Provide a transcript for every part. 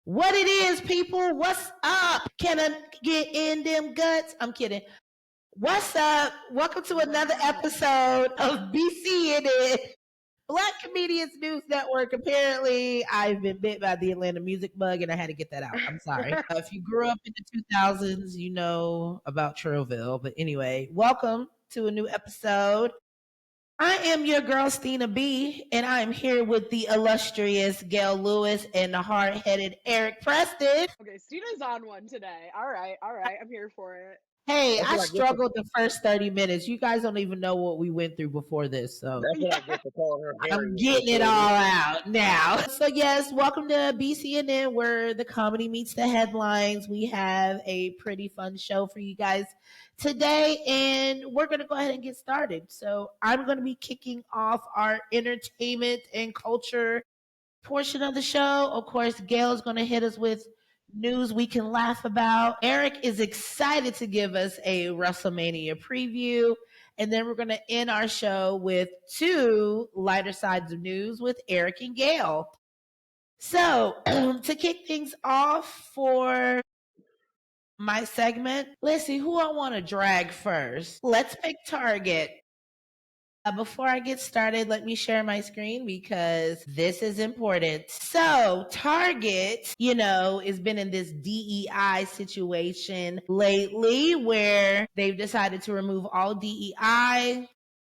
What it is, people? What's up? Can I get in them guts? I'm kidding. What's up? Welcome to another episode of BCNN, Black Comedians News Network. Apparently, I've been bit by the Atlanta music bug and I had to get that out. I'm sorry. If you grew up in the 2000s, you know about Trillville. But anyway, welcome to a new episode. I am your girl, Stina B, and I am here with the illustrious Gail Lewis and the hard-headed Eric Preston. Okay, Stina's on one today. All right. I'm here for it. Hey, I struggled the first 30 minutes. You guys don't even know what we went through before this. So That's what I get for calling her Harry. I'm getting it all out now. So, yes, welcome to BCNN, where the comedy meets the headlines. We have a pretty fun show for you guys today, and we're going to go ahead and get started. So, I'm going to be kicking off our entertainment and culture portion of the show. Of course, Gail is going to hit us with news we can laugh about. Eric is excited to give us a WrestleMania preview. And then we're going to end our show with two lighter sides of news with Eric and Gail. So, to kick things off for my segment, let's see who I want to drag first. Let's pick Target. Before I get started, let me share my screen because this is important. So Target, has been in this DEI situation lately where they've decided to remove all DEI.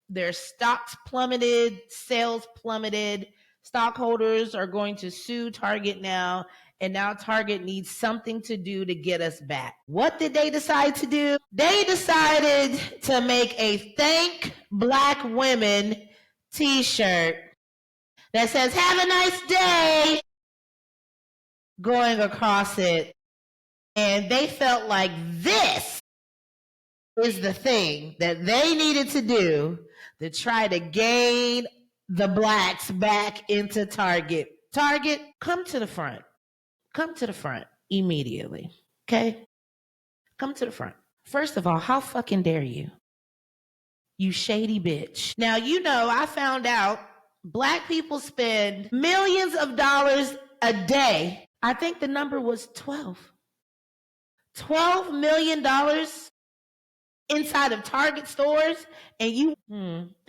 Their stocks plummeted, sales plummeted. Stockholders are going to sue Target now. And now Target needs something to do to get us back. What did they decide to do? They decided to make a Thank Black Women t-shirt that says, "Have a nice day," going across it. And they felt like this is the thing that they needed to do to try to gain the blacks back into Target. Target, come to the front. Come to the front immediately, okay? Come to the front. First of all, how fucking dare you? You shady bitch. Now, I found out Black people spend millions of dollars a day. I think the number was 12. $12 million inside of Target stores. And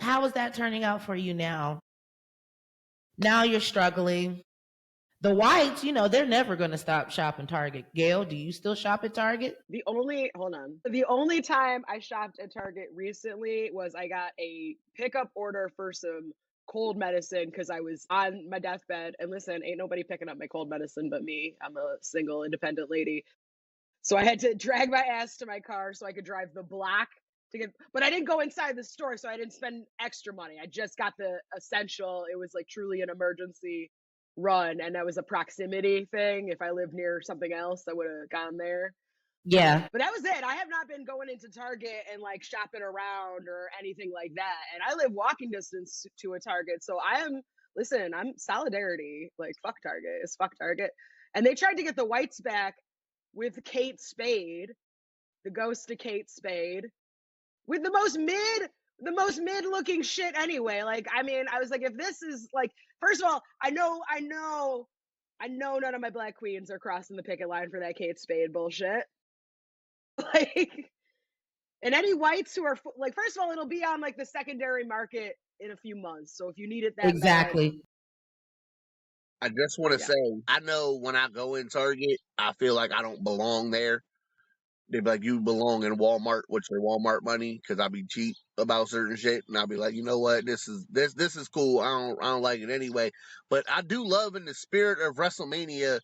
how is that turning out for you now? Now you're struggling. The whites, they're never going to stop shopping Target. Gail, do you still shop at Target? The only time I shopped at Target recently was I got a pickup order for some cold medicine because I was on my deathbed. And listen, ain't nobody picking up my cold medicine but me. I'm a single, independent lady. So I had to drag my ass to my car so I could drive the block but I didn't go inside the store, so I didn't spend extra money. I just got the essential. It was like truly an emergency run, and that was a proximity thing. If I lived near something else, I would have gone there. Yeah. But that was it. I have not been going into Target and like shopping around or anything like that. And I live walking distance to a Target. So I'm solidarity. Like, fuck Target. It's fuck Target. And they tried to get the whites back with Kate Spade, the ghost of Kate Spade, with the most mid looking shit anyway. Like, I mean, I was like, if this is like, first of all, I know none of my Black queens are crossing the picket line for that Kate Spade bullshit. Like, and any whites who are like, first of all, it'll be on like the secondary market in a few months. So if you need it that exactly. I just want to say, I know when I go in Target, I feel like I don't belong there. They'd be like, you belong in Walmart with your Walmart money, because I'll be cheap about certain shit, and I'll be like, you know what, this is cool. I don't like it anyway. But I do love, in the spirit of WrestleMania,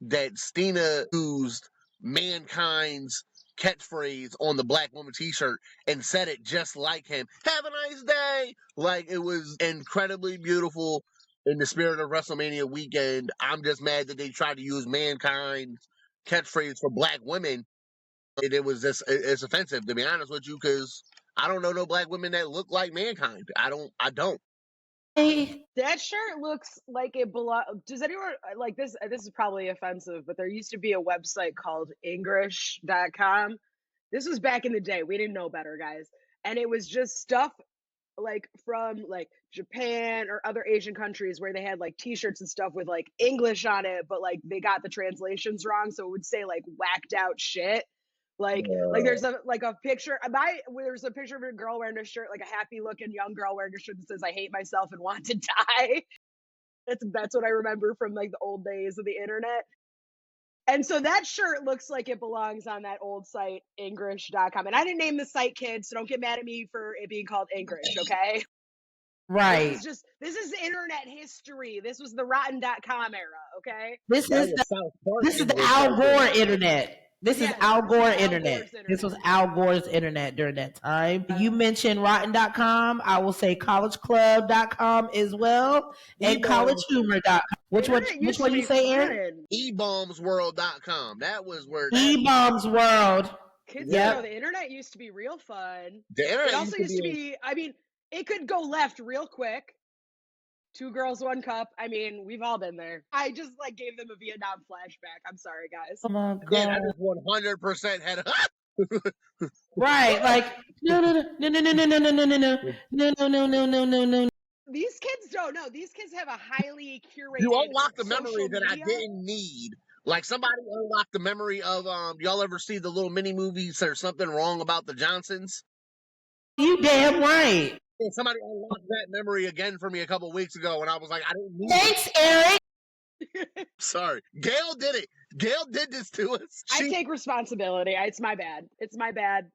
that Stina used Mankind's catchphrase on the Black Woman t-shirt and said it just like him. Have a nice day. Like, it was incredibly beautiful in the spirit of WrestleMania weekend. I'm just mad that they tried to use Mankind's catchphrase for Black women. It's offensive, to be honest with you, because I don't know no Black women that look like Mankind. I don't. That shirt looks like it belongs. Does anyone like this? This is probably offensive, but there used to be a website called English.com. This was back in the day. We didn't know better, guys. And it was just stuff like from like Japan or other Asian countries where they had like t-shirts and stuff with like English on it, but like they got the translations wrong, so it would say like whacked out shit. Like there's a picture. There's a picture of a girl wearing a shirt, like a happy looking young girl wearing a shirt that says "I hate myself and want to die." That's what I remember from like the old days of the internet. And so that shirt looks like it belongs on that old site, Ingrish.com. And I didn't name the site, kids, so don't get mad at me for it being called Ingrish, okay? Right. This is internet history. This was the rotten.com era, okay? This is the Al Gore internet. This is Al Gore internet. This was Al Gore's internet during that time. You mentioned rotten.com. I will say collegeclub.com as well, and collegehumor.com. Which one you say, Aaron? ebombsworld.com. That was where eBombs World. Kids know the internet used to be real fun. The internet it also used to be, I mean, it could go left real quick. 2 girls, 1 cup. I mean, we've all been there. I just like gave them a Vietnam flashback. I'm sorry, guys. Oh my God. Yeah, I just 100% had right, like no. These kids don't know. These kids have a highly curated. You unlocked the memory that I didn't need. Like somebody unlocked the memory of y'all ever see the little mini movies or something wrong about the Johnsons? You damn right. And somebody unlocked that memory again for me a couple weeks ago, and I was like, I didn't need Thanks, Eric. Sorry. Gail did it. Gail did this to us. I take responsibility. It's my bad. It's my bad.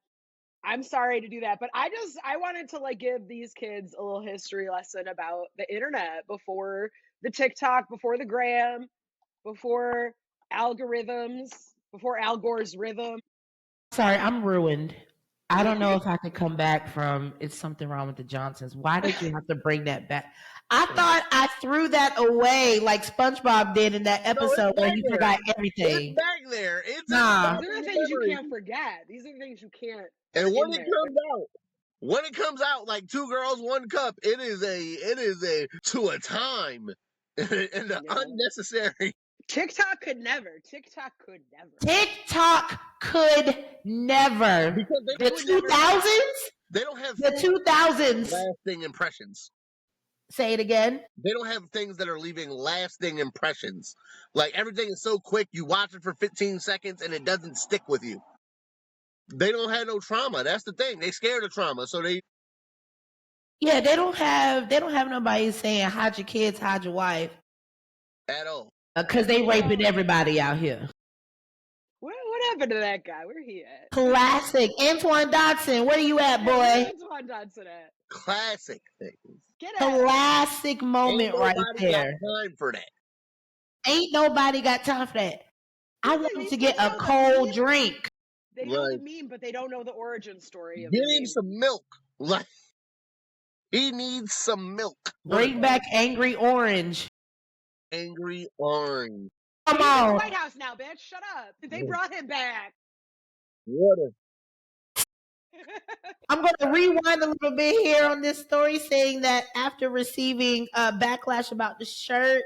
I'm sorry to do that, but I wanted to like give these kids a little history lesson about the internet before the TikTok, before the gram, before algorithms, before Al Gore's rhythm. Sorry, I'm ruined. I don't know if I could come back from "It's something wrong with the Johnsons." Why did you have to bring that back? I thought I threw that away like SpongeBob did in that episode where he forgot everything. It's back there. It's These are the things you can't forget. These are the things you can't. And when it comes out, like 2 girls, 1 cup, it is a to a time and unnecessary. TikTok could never. TikTok could never. Because the 2000s? They don't have the 2000s lasting impressions. Say it again. They don't have things that are leaving lasting impressions. Like everything is so quick, you watch it for 15 seconds and it doesn't stick with you. They don't have no trauma. That's the thing. They scared of trauma, so they. Yeah, they don't have nobody saying hide your kids, hide your wife At all. Because they raping everybody out here. What happened to that guy? Where he at? Classic. Antoine Dodson, where you at, boy? Where's Antoine Dodson at? Classic things. Classic moment right there. Got time for that. Ain't nobody got time for that. I want to get a cold drink. They know the meme, but they don't know the origin story of Give the him meme. some milk. Like he needs some milk. Bring back Angry Orange. Angry Orange. Come He's on. in the White House now, bitch. Shut up. They brought him back. What I'm going to rewind a little bit here on this story, saying that after receiving backlash about the shirt,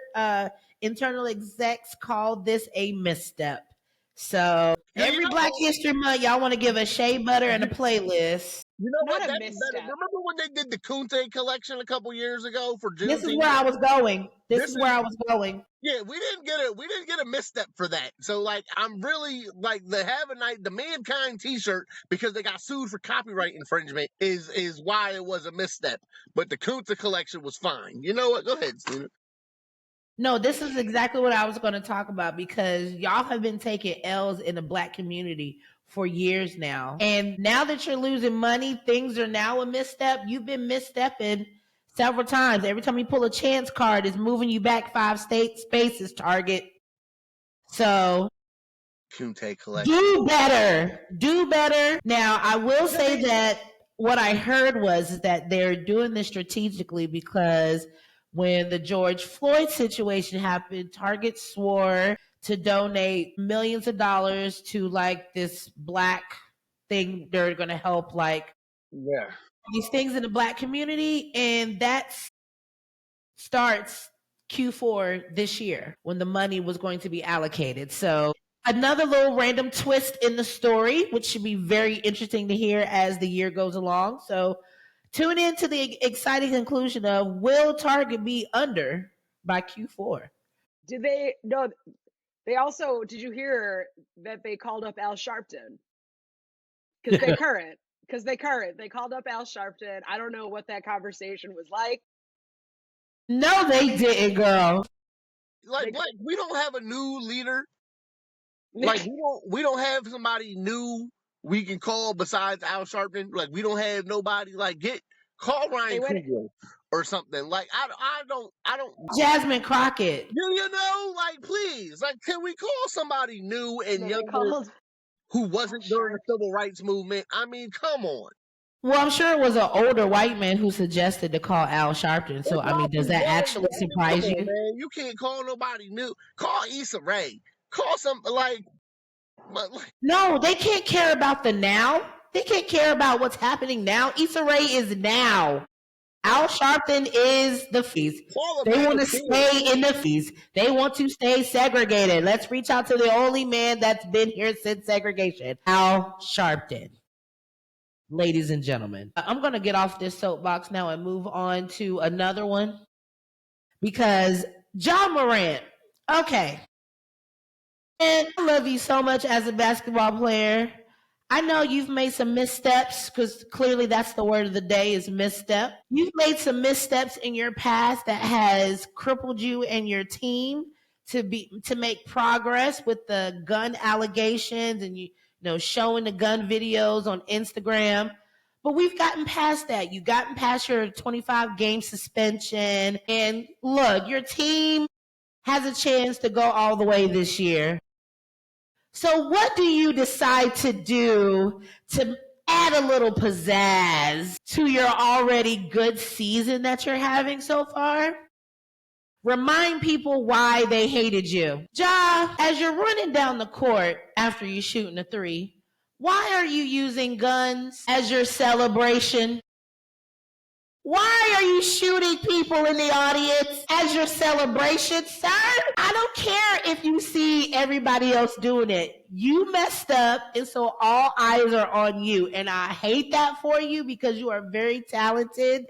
internal execs called this a misstep. So every Black History Month, y'all want to give a shea butter and a playlist. You know Not what? a misstep. Remember when they did the Kunte collection a couple years ago for June? This is where I was going. This is where I was going. Yeah, we didn't get a misstep for that. So like I'm really like the Mankind t-shirt, because they got sued for copyright infringement, is why it was a misstep. But the Kunta collection was fine. You know what? Go ahead, Stina. No, this is exactly what I was going to talk about, because y'all have been taking L's in the Black community for years now. And now that you're losing money, things are now a misstep. You've been misstepping several times. Every time you pull a chance card, it's moving you back 5 spaces, Target. So Kunte collection. Do better. Now, I will say that what I heard was that they're doing this strategically, because when the George Floyd situation happened, Target swore to donate millions of dollars to like this Black thing. They're going to help like these things in the Black community. And that starts Q4 this year when the money was going to be allocated. So another little random twist in the story, which should be very interesting to hear as the year goes along. So Tune in to the exciting conclusion of will Target be under by Q4? Did they? No. They also, did you hear that they called up Al Sharpton? Because they current. They called up Al Sharpton. I don't know what that conversation was like. No, they didn't, girl. Like, Blake, we don't have a new leader. Like, we don't have somebody new we can call besides Al Sharpton. Like, we don't have nobody. Like, call Ryan Coogler or something. Like, I don't. Jasmine Crockett. You know, like, please, like, can we call somebody new and younger who wasn't during the civil rights movement? I mean, come on. Well, I'm sure it was an older white man who suggested to call Al Sharpton. So, I mean, does that actually surprise you? Man, you can't call nobody new. Call Issa Rae. Call some, like. No, they can't care about the now. They can't care about what's happening now. Issa Rae is now. Al Sharpton is the fees. They want to stay in the fees. They want to stay segregated. Let's reach out to the only man that's been here since segregation, Al Sharpton. Ladies and gentlemen, I'm going to get off this soapbox now and move on to another one because Ja Morant. Okay. And I love you so much as a basketball player. I know you've made some missteps because clearly that's the word of the day is misstep. You've made some missteps in your past that has crippled you and your team to make progress with the gun allegations and you know showing the gun videos on Instagram. But we've gotten past that. You've gotten past your 25-game suspension. And look, your team has a chance to go all the way this year. So what do you decide to do to add a little pizzazz to your already good season that you're having so far? Remind people why they hated you. Ja, as you're running down the court after you shooting a three, why are you using guns as your celebration? Why are you shooting people in the audience as your celebration, sir? I don't care if you see everybody else doing it. You messed up, and so all eyes are on you. And I hate that for you because you are very talented,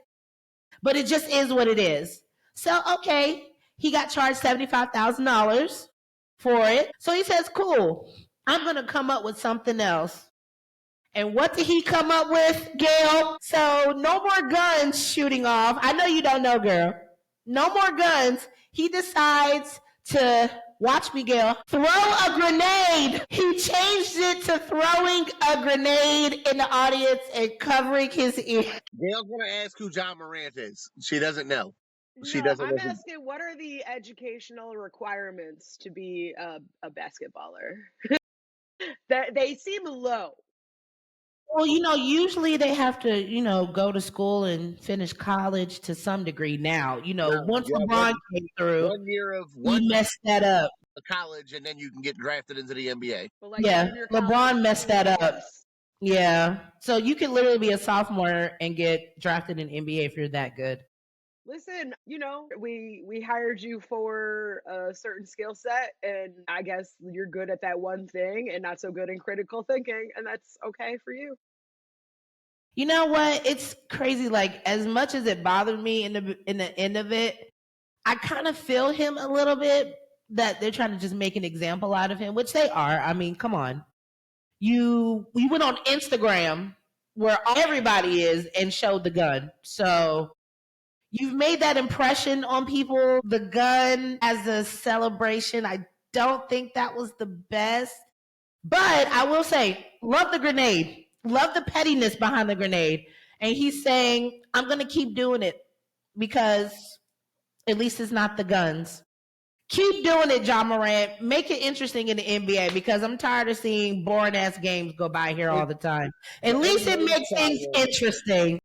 but it just is what it is. So, okay, he got charged $75,000 for it. So he says, cool, I'm going to come up with something else. And what did he come up with, Gail? So no more guns shooting off. I know you don't know, girl. No more guns. He decides to, watch me, Gail, throw a grenade. He changed it to throwing a grenade in the audience and covering his ear. Gail's going to ask who Ja Morant is. She doesn't know. I'm asking, what are the educational requirements to be a basketballer? They seem low. Well, you know, usually they have to, you know, go to school and finish college to some degree now. You know, once LeBron came through, 1 year of he messed that up. College, and then you can get drafted into the NBA. Yeah, LeBron messed that up. Yeah. So you can literally be a sophomore and get drafted in NBA if you're that good. Listen, you know, we hired you for a certain skill set, and I guess you're good at that one thing and not so good in critical thinking, and that's okay for you. You know what? It's crazy. Like, as much as it bothered me in the end of it, I kind of feel him a little bit that they're trying to just make an example out of him, which they are. I mean, come on. You went on Instagram where everybody is and showed the gun. So you've made that impression on people, the gun as a celebration. I don't think that was the best. But I will say, love the grenade. Love the pettiness behind the grenade. And he's saying, I'm going to keep doing it because at least it's not the guns. Keep doing it, Ja Morant. Make it interesting in the NBA because I'm tired of seeing boring-ass games go by here all the time. At least it makes things interesting.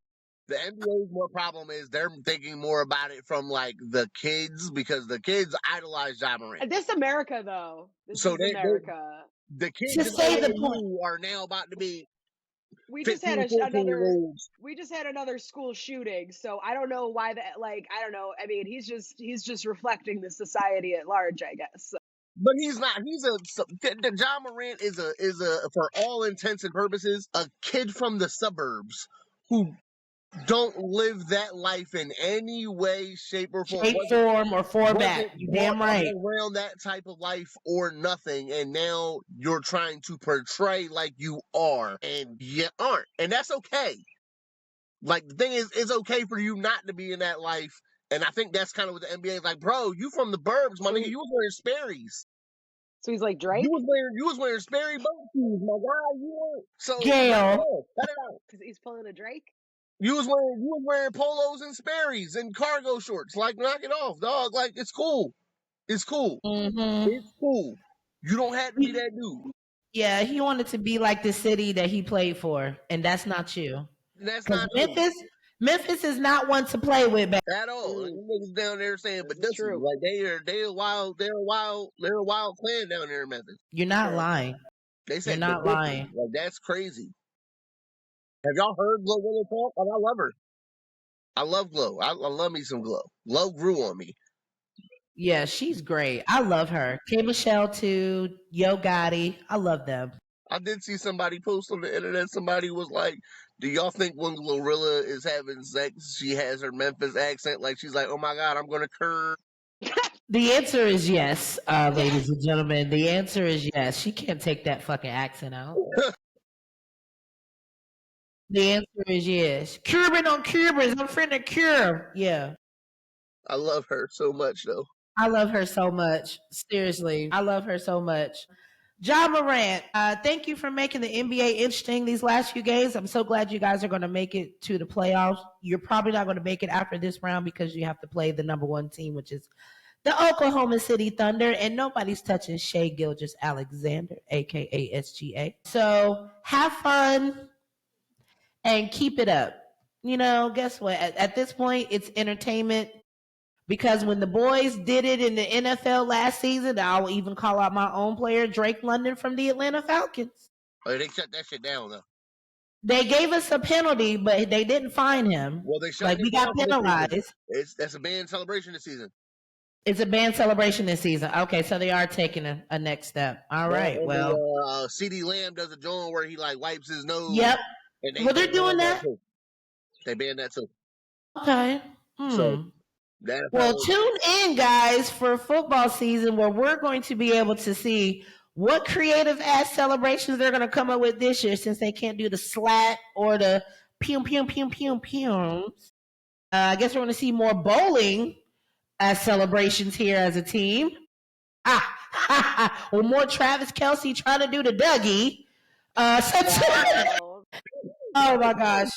The NBA's more problem is they're thinking more about it from like the kids because the kids idolize Ja Morant. This America, though. This is America. The kids are now about to be. We just had another school shooting, so I don't know why that. Like, I don't know. I mean, he's just reflecting the society at large, I guess. But he's not. Ja Morant is a for all intents and purposes a kid from the suburbs who don't live that life in any way, shape, or form. Shape, form, or format. Wasn't You brought damn up right. around that type of life or nothing, and now you're trying to portray like you are, and you aren't, and that's okay. Like, the thing is, it's okay for you not to be in that life, and I think that's kind of what the NBA is like. Bro, you from the burbs, my nigga. You was wearing Sperry's. So he's like Drake? You was wearing Sperry boat shoes, my guy. You weren't. So Gail. cut it out. Because he's pulling a Drake? You was wearing polos and Sperry's and cargo shorts. Like, knock it off, dog. Like, it's cool. It's cool. Mm-hmm. It's cool. You don't have to be that dude. Yeah, he wanted to be like the city that he played for, and that's not you. That's Because not Memphis is not one to play with, baby. at all. Like, niggas down there saying, but this is true. like they're a wild clan down there in Memphis. You're not lying. They say You're not lying. Like, that's crazy. Have y'all heard Glow Willow talk? I love her. I love Glow. I love me some Glow. Glow grew on me. Yeah, she's great. I love her. K Michelle too. Yo Gotti. I love them. I did see somebody post on the internet. Somebody was like, "Do y'all think when Glorilla is having sex, she has her Memphis accent? Like, she's like, oh my God, I'm gonna curve." The answer is yes, ladies and gentlemen. The answer is yes. She can't take that fucking accent out. The answer is yes. Curbing on Cubans. I'm finna cure. Yeah. I love her so much, though. I love her so much. Seriously. I love her so much. Ja Morant, thank you for making the NBA interesting these last few games. I'm so glad you guys are going to make it to the playoffs. You're probably not going to make it after this round because you have to play the number one team, which is the Oklahoma City Thunder, and nobody's touching Shai Gilgeous-Alexander, a.k.a. SGA. So have fun and keep it up. You know, guess what? At this point, it's entertainment. Because when the boys did it in the NFL last season, I'll even call out my own player, Drake London from the Atlanta Falcons. Oh, they shut that shit down, though. They gave us a penalty, but they didn't fine him. Well, they shut like we got penalized. That's a band celebration this season. It's a band celebration this season. Okay, so they are taking a next step. All right. Well, CD Lamb does a joint where he like wipes his nose. Yep. Well, they're doing that. They banned that too. Okay. So well, tune in, guys, for football season where we're going to be able to see what creative ass celebrations they're going to come up with this year since they can't do the slat or the pew, pew, pew, pew, pew. I guess we're going to see more bowling as celebrations here as a team. Or more Travis Kelce trying to do the Dougie. Oh my gosh.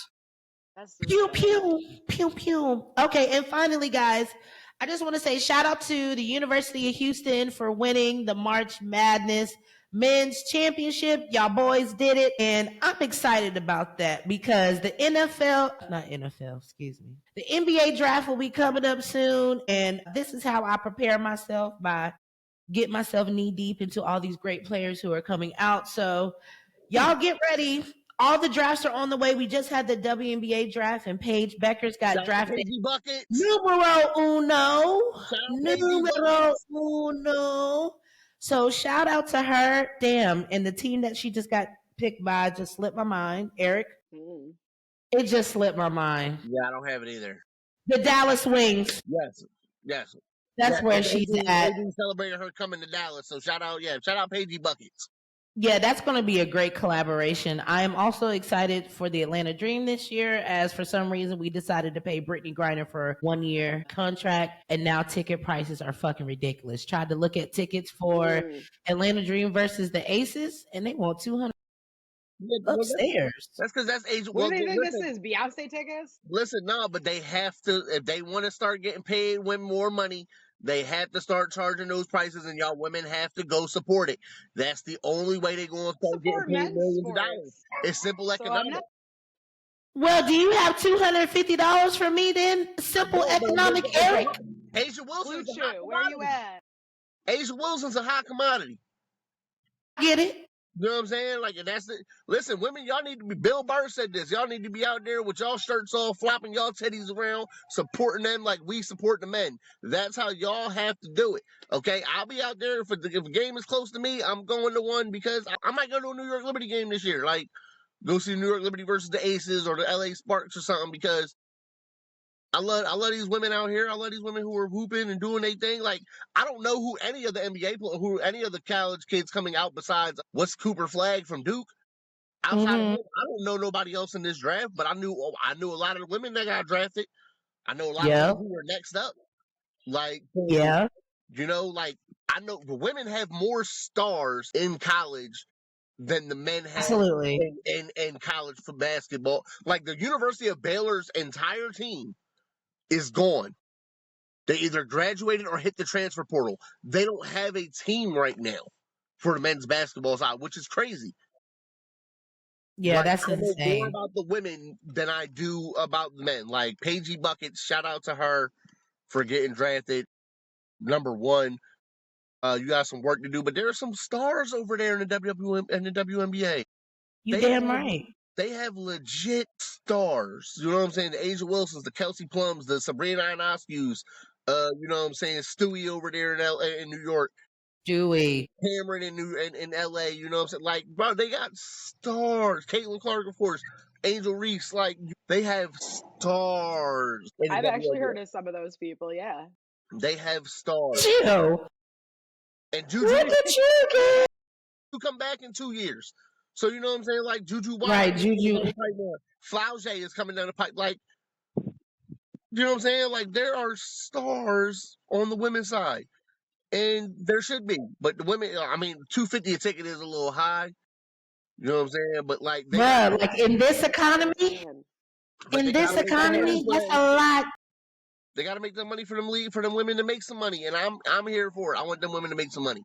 Pew, pew, pew, pew. Okay, and finally, guys, I just want to say shout out to the University of Houston for winning the March Madness Men's Championship. Y'all boys did it, and I'm excited about that because the the NBA draft will be coming up soon, and this is how I prepare myself by getting myself knee deep into all these great players who are coming out. So y'all get ready. All the drafts are on the way. We just had the WNBA draft, and Paige Beckers got drafted. Numero uno. So shout out to her. Damn. And the team that she just got picked by just slipped my mind. Eric? It just slipped my mind. Yeah, I don't have it either. The Dallas Wings. Yes. That's where she's at. They celebrated her coming to Dallas. So shout out Paige Buckets. Yeah, that's going to be a great collaboration. I am also excited for the Atlanta Dream this year, as for some reason we decided to pay Brittany Griner for a 1-year contract, and now ticket prices are fucking ridiculous. Tried to look at tickets for Atlanta Dream versus the Aces, and they want $200 upstairs. That's because that's age. What do they think this is? Beyonce tickets? Listen, no, but they have to, if they want to start getting paid, win more money, they have to start charging those prices, and y'all women have to go support it. That's the only way they're going to start getting paid millions of dollars. It's simple economics. Well, do you have $250 for me then? Simple economic, Eric. Asia Wilson's a hot commodity. Where you at? Asia Wilson's a hot commodity. Get it? You know what I'm saying? Like, that's it. Listen, women, y'all need to be. Bill Burr said this. Y'all need to be out there with y'all shirts off, flopping y'all titties around, supporting them like we support the men. That's how y'all have to do it. Okay, I'll be out there if a game is close to me. I'm going to one because I might go to a New York Liberty game this year. Like, go see New York Liberty versus the Aces or the LA Sparks or something, because I love these women out here. I love these women who are hooping and doing their thing. Like, I don't know who any of the who any of the college kids coming out besides what's Cooper Flag from Duke. Outside of him, I don't know nobody else in this draft, but I knew a lot of the women that got drafted. I know a lot of Yeah. women who were next up. Like, Yeah. you know, like, I know the women have more stars in college than the men have Absolutely. in college for basketball. Like, the University of Baylor's entire team is gone. They either graduated or hit the transfer portal. They don't have a team right now for the men's basketball side, which is crazy. Yeah, Like, that's I know more insane. about the women than I do about the men. Like, Paige Buckets, shout out to her for getting drafted number one. You got some work to do, but there are some stars over there in the WNBA. You damn right. They have legit stars. You know what I'm saying? The Asia Wilsons, the Kelsey Plums, the Sabrina Ionescu's, you know what I'm saying? Stewie over there in New York. Dewey. Cameron in LA, you know what I'm saying? Like, bro, they got stars. Caitlin Clark, of course. Angel Reese, like, they have stars. I've actually heard of some of those people, yeah. They have stars. Chill. And Juju, Look at you, kid. come back in 2 years. So, you know what I'm saying? Like, Juju Wild. Right, Juju. Flauge is coming down the pipe. Like, you know what I'm saying? Like, there are stars on the women's side. And there should be. But the women, I mean, $250 a ticket is a little high. You know what I'm saying? But, like, Bruh, like in this economy, that's a lot. They got to make the money for them women to make some money, and I'm here for it. I want them women to make some money.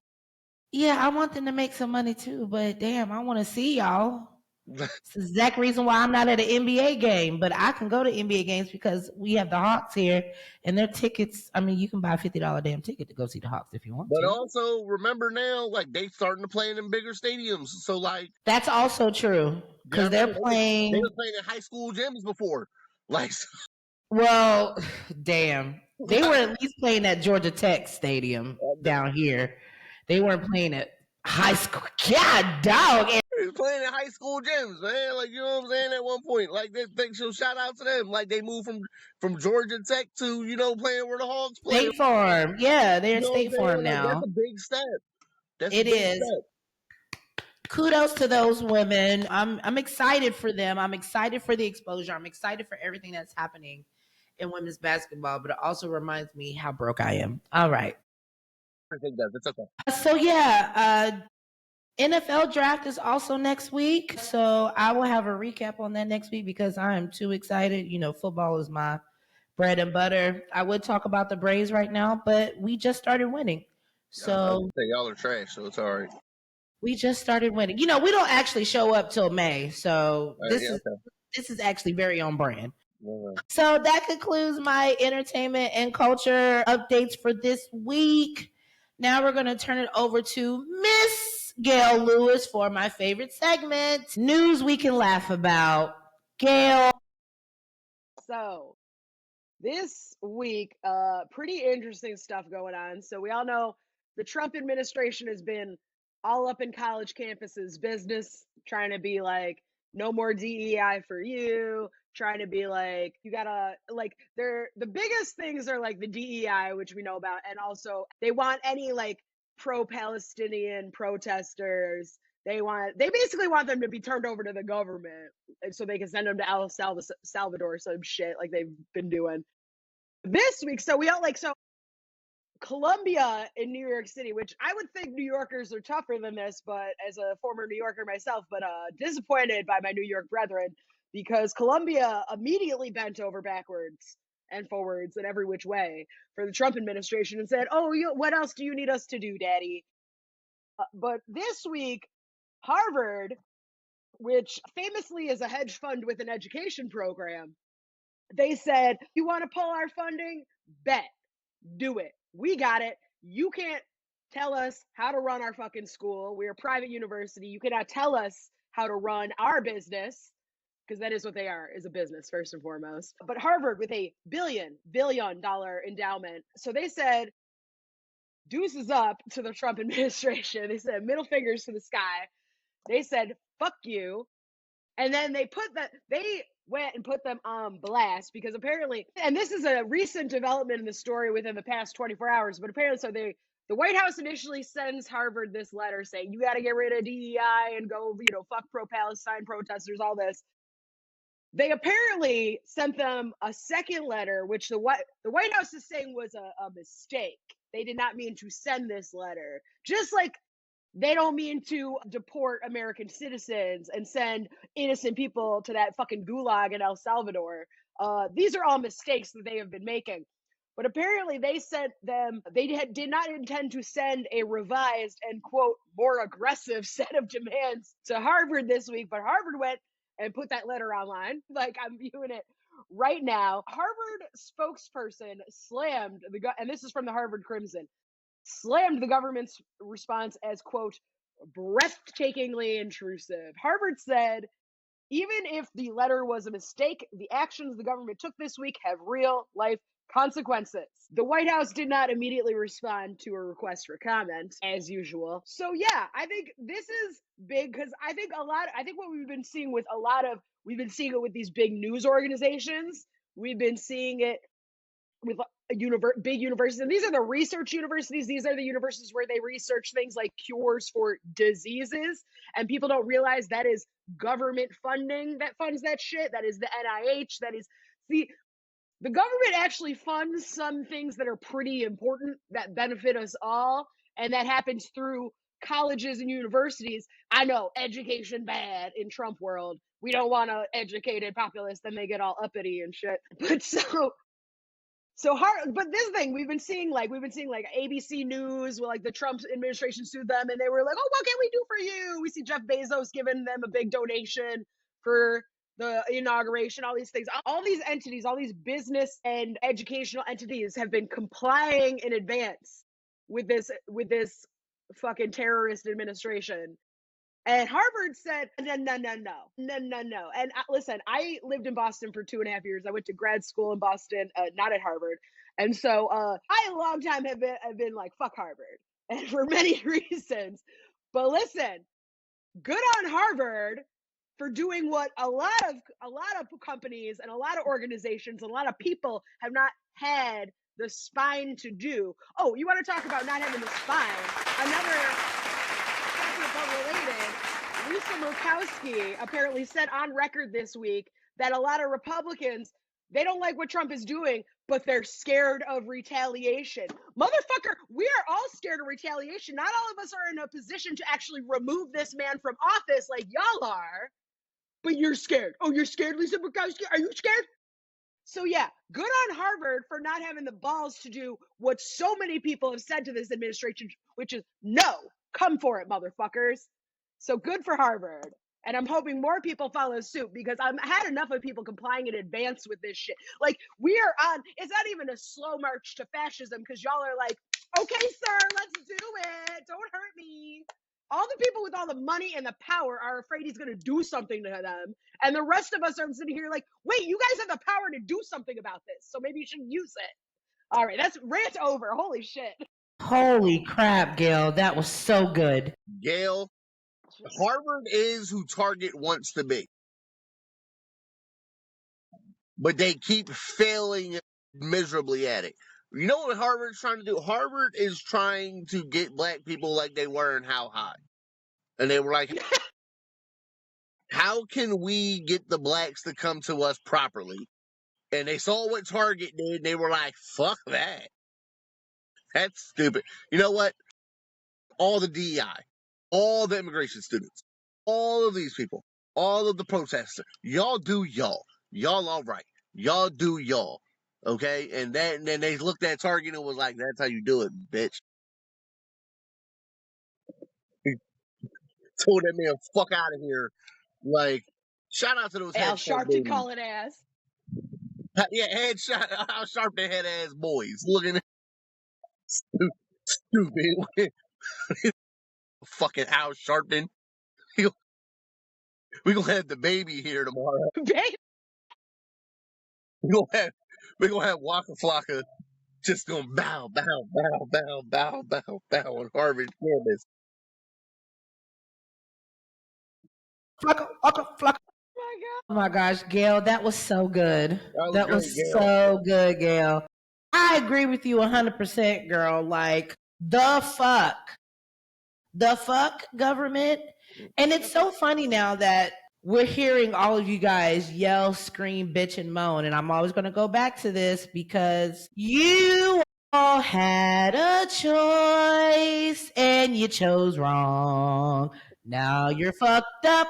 Yeah, I want them to make some money too, but damn, I want to see y'all. It's the exact reason why I'm not at an NBA game, but I can go to NBA games because we have the Hawks here, and their tickets. I mean, you can buy a $50 damn ticket to go see the Hawks if you want But to. also remember now, like, they starting to play in them bigger stadiums, so like that's also true because they're playing. They were playing in high school gyms before, like. Well, damn, they were at least playing at Georgia Tech Stadium down here. They weren't playing at high school. God, dog. They was playing in high school gyms, man. Like, you know what I'm saying? At one point, like, so shout out to them. Like, they moved from Georgia Tech to, you know, playing where the Hawks play. State Farm, yeah, they're State Farm now. Like, that's a big step. It is. Kudos to those women. I'm excited for them. I'm excited for the exposure. I'm excited for everything that's happening in women's basketball, but it also reminds me how broke I am. All right. I think that it's okay. So yeah, NFL draft is also next week. So I will have a recap on that next week because I am too excited. You know, football is my bread and butter. I would talk about the Braves right now, but we just started winning. So y'all are trash, so it's all right. We just started winning. You know, we don't actually show up till May, so this is actually very on brand. So that concludes my entertainment and culture updates for this week. Now we're going to turn it over to Miss Gail Lewis for my favorite segment, News We Can Laugh About. Gail. So this week, pretty interesting stuff going on. So we all know the Trump administration has been all up in college campuses business, trying to be like, no more DEI for you, trying to be like, you gotta, like, the biggest things are like the DEI, which we know about, and also they want any like pro-Palestinian protesters, they basically want them to be turned over to the government so they can send them to El Salvador, some shit like they've been doing this week. So we all like, so Columbia in New York City, which I would think New Yorkers are tougher than this, but as a former New Yorker myself, but disappointed by my New York brethren, because Columbia immediately bent over backwards and forwards in every which way for the Trump administration and said, oh, what else do you need us to do, daddy? But this week, Harvard, which famously is a hedge fund with an education program, they said, you want to pull our funding? Bet. Do it. We got it. You can't tell us how to run our fucking school. We're a private university. You cannot tell us how to run our business, because that is what they are, is a business first and foremost. But Harvard with a billion dollar endowment. So they said, deuces up to the Trump administration. They said middle fingers to the sky. They said, fuck you. And then they went and put them on blast because apparently, and this is a recent development in the story within the past 24 hours, but apparently, the White House initially sends Harvard this letter saying, you got to get rid of DEI and go, fuck pro-Palestine protesters, all this. They apparently sent them a second letter, which the White House is saying was a mistake. They did not mean to send this letter. Just like they don't mean to deport American citizens and send innocent people to that fucking gulag in El Salvador. These are all mistakes that they have been making. But apparently they did not intend to send a revised and, quote, more aggressive set of demands to Harvard this week. But Harvard went and put that letter online. Like, I'm viewing it right now. Harvard spokesperson slammed and this is from the Harvard Crimson, slammed the government's response as, quote, breathtakingly intrusive. Harvard said, even if the letter was a mistake, the actions the government took this week have real life consequences. The White House did not immediately respond to a request for comment, as usual. So yeah, I think this is big because I think what we've been seeing with with these big news organizations. We've been seeing it with big universities, and these are the research universities. These are the universities where they research things like cures for diseases, and people don't realize that is government funding that funds that shit. That is the NIH. That is the government actually funds some things that are pretty important that benefit us all, and that happens through colleges and universities. I know education bad in Trump world. We don't want an educated populace, then they get all uppity and shit. But but this thing we've been seeing like ABC News, where like the Trump administration sued them, and they were like, "Oh, what can we do for you?" We see Jeff Bezos giving them a big donation for the inauguration. All these things, all these entities, all these business and educational entities have been complying in advance with this fucking terrorist administration. And Harvard said, no. And listen, I lived in Boston for 2.5 years. I went to grad school in Boston, not at Harvard. And so I, a long time, have been like, fuck Harvard. And for many reasons. But listen, good on Harvard for doing what a lot of companies and a lot of organizations, a lot of people have not had the spine to do. Oh, you want to talk about not having the spine? Another related, Lisa Murkowski apparently said on record this week that a lot of Republicans, they don't like what Trump is doing, but they're scared of retaliation. Motherfucker, we are all scared of retaliation. Not all of us are in a position to actually remove this man from office like y'all are, but you're scared. Oh, you're scared, Lisa Murkowski? Are you scared? So yeah, good on Harvard for not having the balls to do what so many people have said to this administration, which is no, come for it, motherfuckers. So good for Harvard. And I'm hoping more people follow suit because I've had enough of people complying in advance with this shit. Like, we are on, it's not even a slow march to fascism because y'all are like, okay, sir, let's do it. Don't hurt me. All the people with all the money and the power are afraid he's going to do something to them. And the rest of us are sitting here like, wait, you guys have the power to do something about this. So maybe you should use it. All right, that's rant over. Holy shit. Holy crap, Gail. That was so good. Gail, Harvard is who Target wants to be. But they keep failing miserably at it. You know what Harvard's trying to do? Harvard is trying to get black people like they were in How High. And they were like, how can we get the blacks to come to us properly? And they saw what Target did, and they were like, fuck that. That's stupid. You know what? All the DEI, all the immigration students, all of these people, all of the protesters, y'all do y'all. Y'all all right. Y'all do y'all. Okay? And then they looked at Target and was like, that's how you do it, bitch. He told that man, fuck out of here. Like, shout out to those Al headshot Sharpton babies. calling ass. Yeah, headshot, how sharp they head ass boys. Looking at stupid. Fucking Al Sharpton. We gonna have the baby here tomorrow. We gonna have Waka Flocka just gonna bow on Harvard campus. Flocka. Oh my gosh, Gail, that was so good. That was great, Gail. so good, Gail. I agree with you 100%, girl. Like, the fuck government. And it's so funny now that we're hearing all of you guys yell, scream, bitch, and moan. And I'm always going to go back to this because you all had a choice and you chose wrong. Now you're fucked up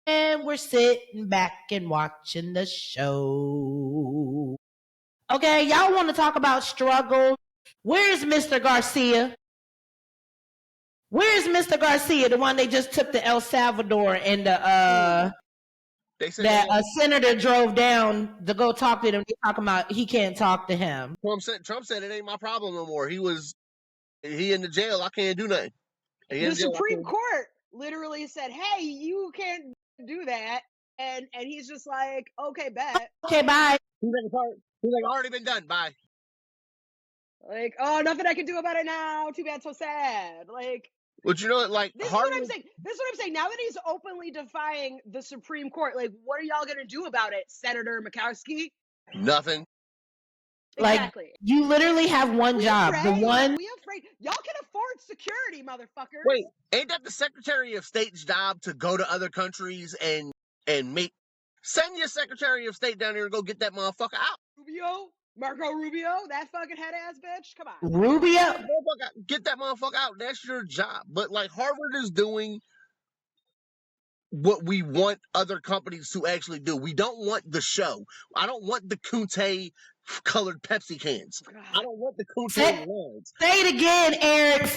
and we're sitting back and watching the show. Okay, y'all want to talk about struggle? Where's Mr. Garcia? Where's Mr. Garcia, the one they just took to El Salvador and that a senator drove down to go talk to them? They talking about he can't talk to him. Trump said it ain't my problem no more. He in the jail. I can't do nothing. The Supreme Court literally said, "Hey, you can't do that," and he's just like, "Okay, bet." Okay, bye. He's like, already been done. Bye. Like, oh, nothing I can do about it now. Too bad, so sad. Like, but you know, like, this is what I'm saying. Now that he's openly defying the Supreme Court, like, what are y'all gonna do about it, Senator Murkowski? Nothing. Exactly. Like, you literally have one job. We afraid. Y'all can afford security, motherfuckers. Wait, ain't that the Secretary of State's job to go to other countries and send your Secretary of State down here and go get that motherfucker out? Marco Rubio, that fucking head ass bitch. Come on. Rubio? Get that motherfucker out. That's your job. But like Harvard is doing what we want other companies to actually do. We don't want the show. I don't want the Kunte colored Pepsi cans. I don't want the Kunte lines. Say it again, Eric.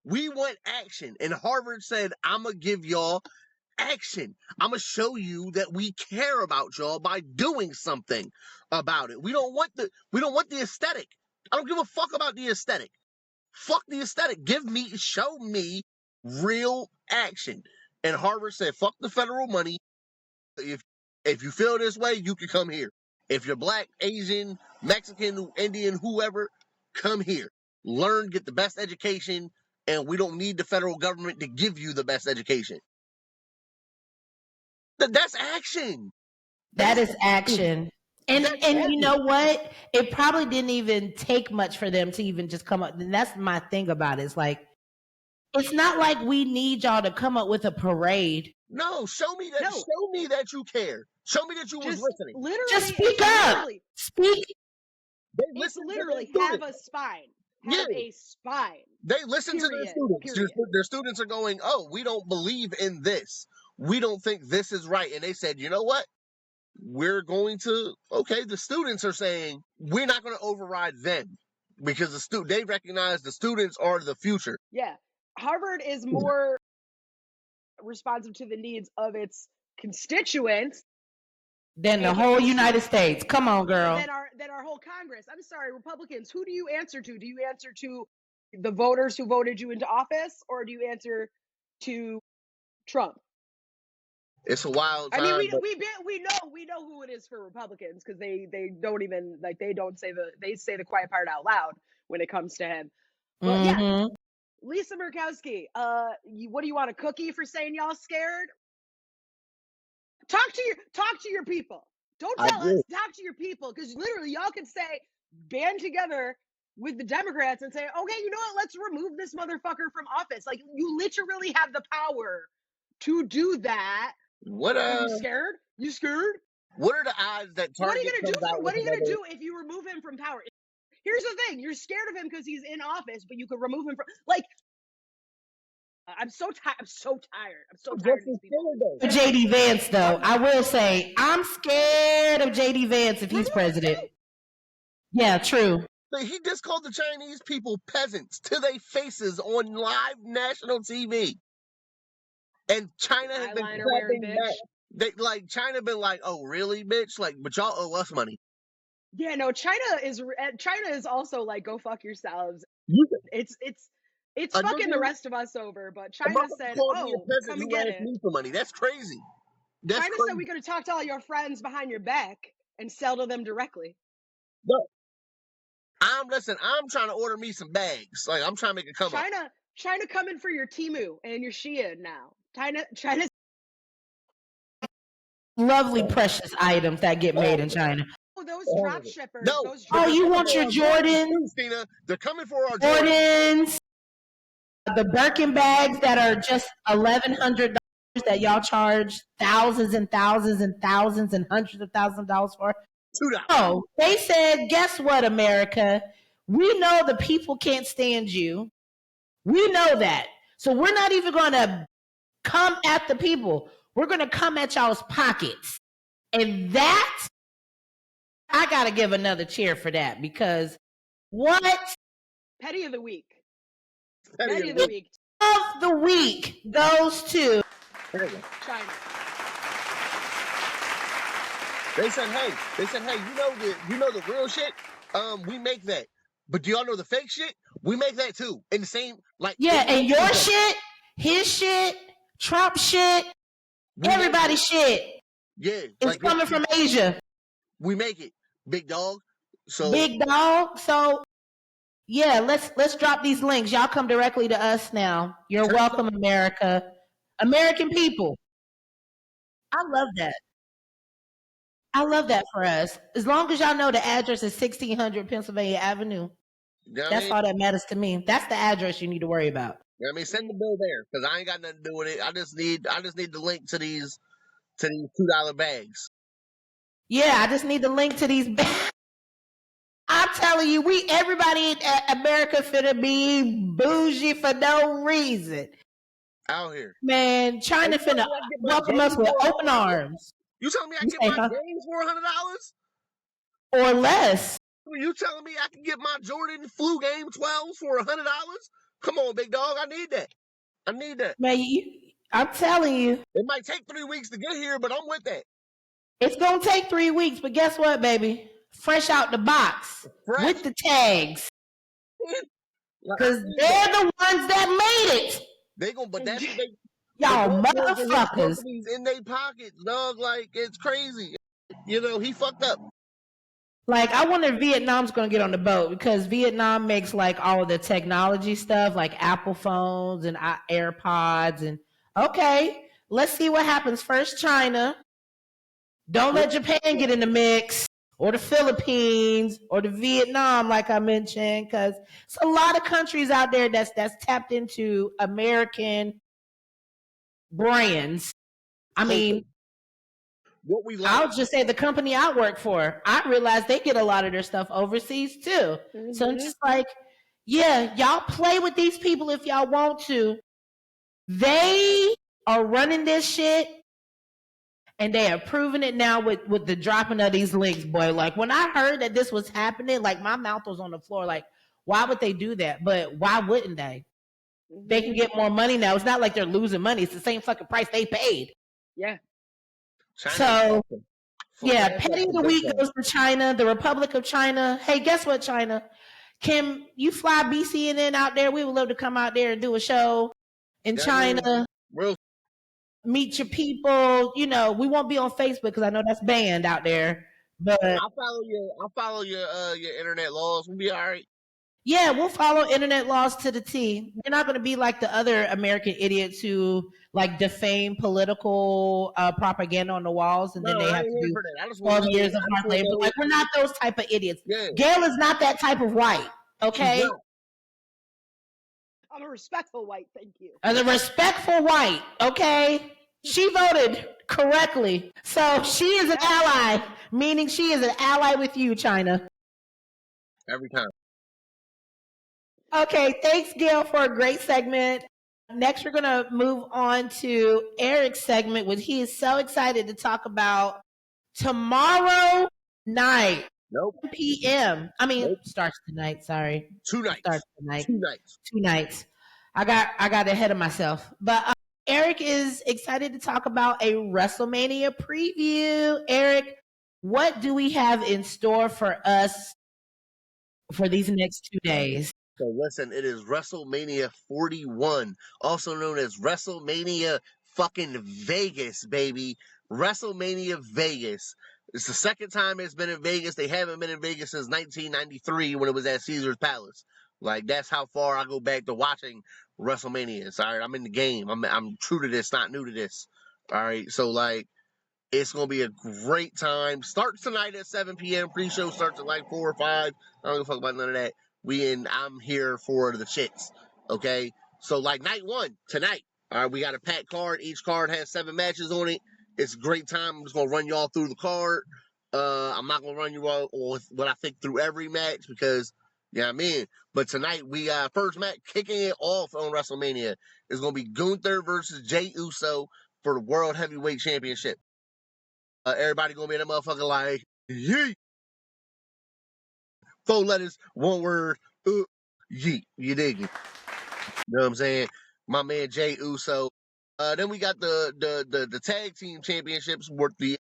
We want action. And Harvard said, I'm going to give y'all action. I'm going to show you that we care about y'all by doing something about it. We don't want the aesthetic. I don't give a fuck about the aesthetic. Fuck the aesthetic. Show me real action. And Harvard said, fuck the federal money. If you feel this way, you can come here. If you're black, Asian, Mexican, Indian, whoever, come here. Learn, get the best education, and we don't need the federal government to give you the best education. That's action. That is action. And you know what? It probably didn't even take much for them to even just come up. And that's my thing about it. It's like, it's not like we need y'all to come up with a parade. No, show me that. No. Show me that you care. Show me that you was listening. Literally, just speak up. Speak. It's literally have a spine. Have a spine. They listen to their students. Their students are going, oh, we don't believe in this. We don't think this is right. And they said, you know what? We're going to, the students are saying, we're not going to override them because they recognize the students are the future. Yeah. Harvard is more responsive to the needs of its constituents than the whole United States. Come on, girl. Than our whole Congress. I'm sorry, Republicans. Who do you answer to? Do you answer to the voters who voted you into office, or do you answer to Trump? It's a wild time. I mean, we know who it is for Republicans because they don't even they say the quiet part out loud when it comes to him. But yeah, Lisa Murkowski, what do you want, a cookie for saying y'all scared? Talk to your people. Don't tell us. Talk to your people, because literally y'all could say, band together with the Democrats and say, okay, you know what? Let's remove this motherfucker from office. Like, you literally have the power to do that. What are you scared? You scared? What are the odds that Target What are you gonna do if you remove him from power? Here's the thing: you're scared of him because he's in office, but you could remove him from I'm so tired. I'm so tired of these people. JD Vance, though, I will say I'm scared of JD Vance if he's president. Yeah, true. He just called the Chinese people peasants to their faces on live national TV. And China has been clapping back. China been like, oh, really, bitch? Like, but y'all owe us money. Yeah, no, China is also like, go fuck yourselves. It's fucking the rest of us over. But China said, oh, come and get it. Me for money. That's crazy. China said we're going to talk to all your friends behind your back and sell to them directly. No. I'm trying to order me some bags. Like, I'm trying to make a come up. China coming for your Temu and your Shein now. China. Lovely, precious items that get made in China. Oh, those drop shippers. No. Those Oh, drop you want your Jordans? Christina, they're coming for our Jordans. Jordans, the Birkin bags that are just $1,100 that y'all charge thousands and thousands and thousands and hundreds of thousands of dollars for. $2. Oh, they said, guess what, America? We know the people can't stand you. We know that. So we're not even going to come at the people. We're going to come at y'all's pockets. And that, I got to give another cheer for that because what? Petty of the week. Petty of the week. Of the week goes to China. They said, hey, you know the real shit? We make that. But do y'all know the fake shit? We make that too. In the same, like. Yeah, and your shit, his shit, Trump shit, everybody's shit. Yeah. It's coming from Asia. We make it. Big dog. So Big dog. So yeah, let's drop these links. Y'all come directly to us now. You're welcome, America. American people. I love that. I love that for us. As long as y'all know the address is 1600 Pennsylvania Avenue. That's all that matters to me. That's the address you need to worry about. I mean, send the bill there because I ain't got nothing to do with it. I just need the link to these $2 bags. Yeah, I just need the link to these bags. I'm telling you, everybody in America finna be bougie for no reason. Out here. Man, China finna welcome us with open arms. You telling me I can get my games for $100? Or less. You telling me I can get my Jordan Flu Game 12s for $100? Come on, big dog. I need that. Man, I'm telling you. It might take 3 weeks to get here, but I'm with that. It's going to take 3 weeks, but guess what, baby? Fresh out the box. With the tags. Because they're the ones that made it. They gonna, but that's what y'all motherfuckers in their pockets, dog. Like it's crazy. You know, he fucked up. Like I wonder if Vietnam's gonna get on the boat because Vietnam makes like all of the technology stuff, like Apple phones and AirPods, and okay, let's see what happens. First, China. Don't let Japan get in the mix, or the Philippines, or the Vietnam, like I mentioned, because it's a lot of countries out there that's tapped into American brands. I mean, what we like. I'll just say the company I work for, I realize they get a lot of their stuff overseas too. Mm-hmm. So I'm just like, yeah, y'all play with these people if y'all want to. They are running this shit. And they are proving it now with the dropping of these links, boy. Like when I heard that this was happening, like my mouth was on the floor. Like, why would they do that? But why wouldn't they? Mm-hmm. They can get more money now. It's not like they're losing money. It's the same fucking price they paid. Yeah. So, yeah, petty of the week goes to China, the Republic of China. Hey, guess what, China? Can you fly BCNN out there? We would love to come out there and do a show in China. Meet your people. You know, we won't be on Facebook because I know that's banned out there. But I'll follow your internet laws. We'll be all right. Yeah, we'll follow internet laws to the T. We're not going to be like the other American idiots who like defame political propaganda on the walls, and then they have to do 12 years of hard labor. Like we're not those type of idiots. Yeah. Gail is not that type of white. Okay. I'm a respectful white, thank you. As a respectful white, okay? She voted correctly. So she is an ally, meaning she is an ally with you, China. Every time. Okay, thanks, Gail, for a great segment. Next, we're going to move on to Eric's segment, which he is so excited to talk about tomorrow night. 1 p.m. I mean, starts tonight. Sorry, 2 nights. Starts tonight. 2 nights. 2 nights. I got ahead of myself. But Eric is excited to talk about a WrestleMania preview. Eric, what do we have in store for us for these next 2 days? So listen, it is WrestleMania 41, also known as WrestleMania fucking Vegas, baby. WrestleMania Vegas. It's the second time it's been in Vegas. They haven't been in Vegas since 1993 when it was at Caesar's Palace. Like that's how far I go back to watching WrestleMania. All right, I'm in the game. I'm true to this, not new to this. All right, so like it's gonna be a great time. Starts tonight at 7 p.m. Pre-show starts at like 4 or 5. I don't give a fuck about none of that. I'm here for the chicks. Okay, so like night one tonight. All right, we got a packed card. Each card has 7 matches on it. It's a great time. I'm just gonna run y'all through the card. I'm not gonna run you all with what I think through every match because yeah, I'm in. But tonight we first match kicking it off on WrestleMania is gonna be Gunther versus Jey Uso for the World Heavyweight Championship. Everybody gonna be in that motherfucker like yeet. 4 letters, 1 word, yeet. You dig me? You know what I'm saying? My man Jey Uso. Then we got the tag team championships with the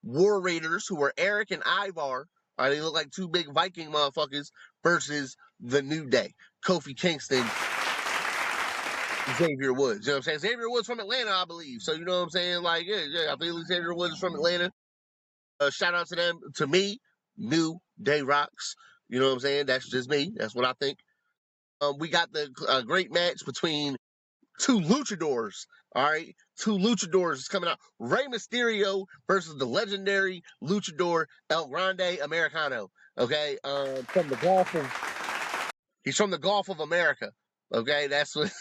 War Raiders, who are Eric and Ivar. They look like 2 big Viking motherfuckers versus the New Day, Kofi Kingston, Xavier Woods. You know what I'm saying? Xavier Woods from Atlanta, I believe. So you know what I'm saying? Like, yeah, I think Xavier Woods is from Atlanta. Shout out to them. To me, New Day rocks. You know what I'm saying? That's just me. That's what I think. We got the great match between 2 luchadors. All right, 2 luchadors is coming out. Rey Mysterio versus the legendary luchador El Grande Americano. Okay, from the Gulf of he's from the Gulf of America. Okay, that's what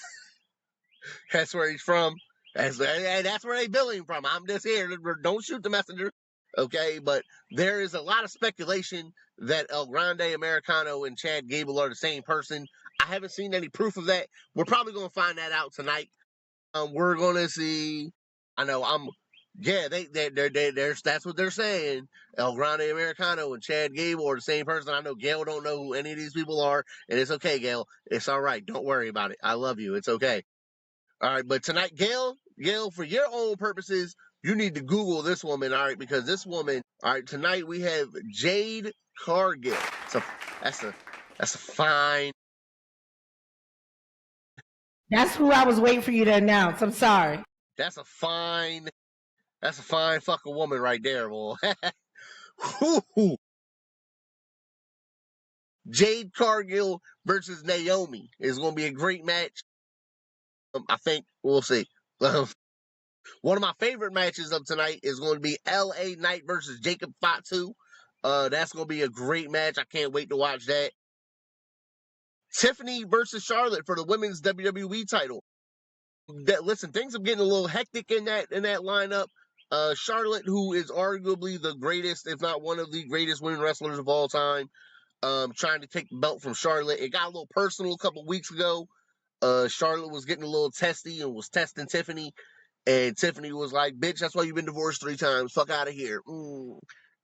that's where he's from. That's where they bill him from. I'm just here. Don't shoot the messenger. Okay, but there is a lot of speculation that El Grande Americano and Chad Gable are the same person. I haven't seen any proof of that. We're probably going to find that out tonight. We're going to see. I know that's what they're saying. El Grande Americano and Chad Gable are the same person. I know Gail don't know who any of these people are, and it's okay, Gail. It's all right. Don't worry about it. I love you. It's okay. All right, but tonight, Gail, for your own purposes, you need to Google this woman, all right, because this woman, all right, tonight we have Jade Cargill. So that's a fine. That's who I was waiting for you to announce. I'm sorry. That's a fine fucking woman right there, boy. Jade Cargill versus Naomi is going to be a great match. I think we'll see. One of my favorite matches of tonight is going to be LA Knight versus Jacob Fatu. That's going to be a great match. I can't wait to watch that. Tiffany versus Charlotte for the women's WWE title. Listen, things are getting a little hectic in that lineup. Charlotte, who is arguably the greatest, if not one of the greatest women wrestlers of all time, trying to take the belt from Charlotte. It got a little personal a couple weeks ago. Charlotte was getting a little testy and was testing Tiffany. And Tiffany was like, bitch, that's why you've been divorced 3 times. Fuck out of here.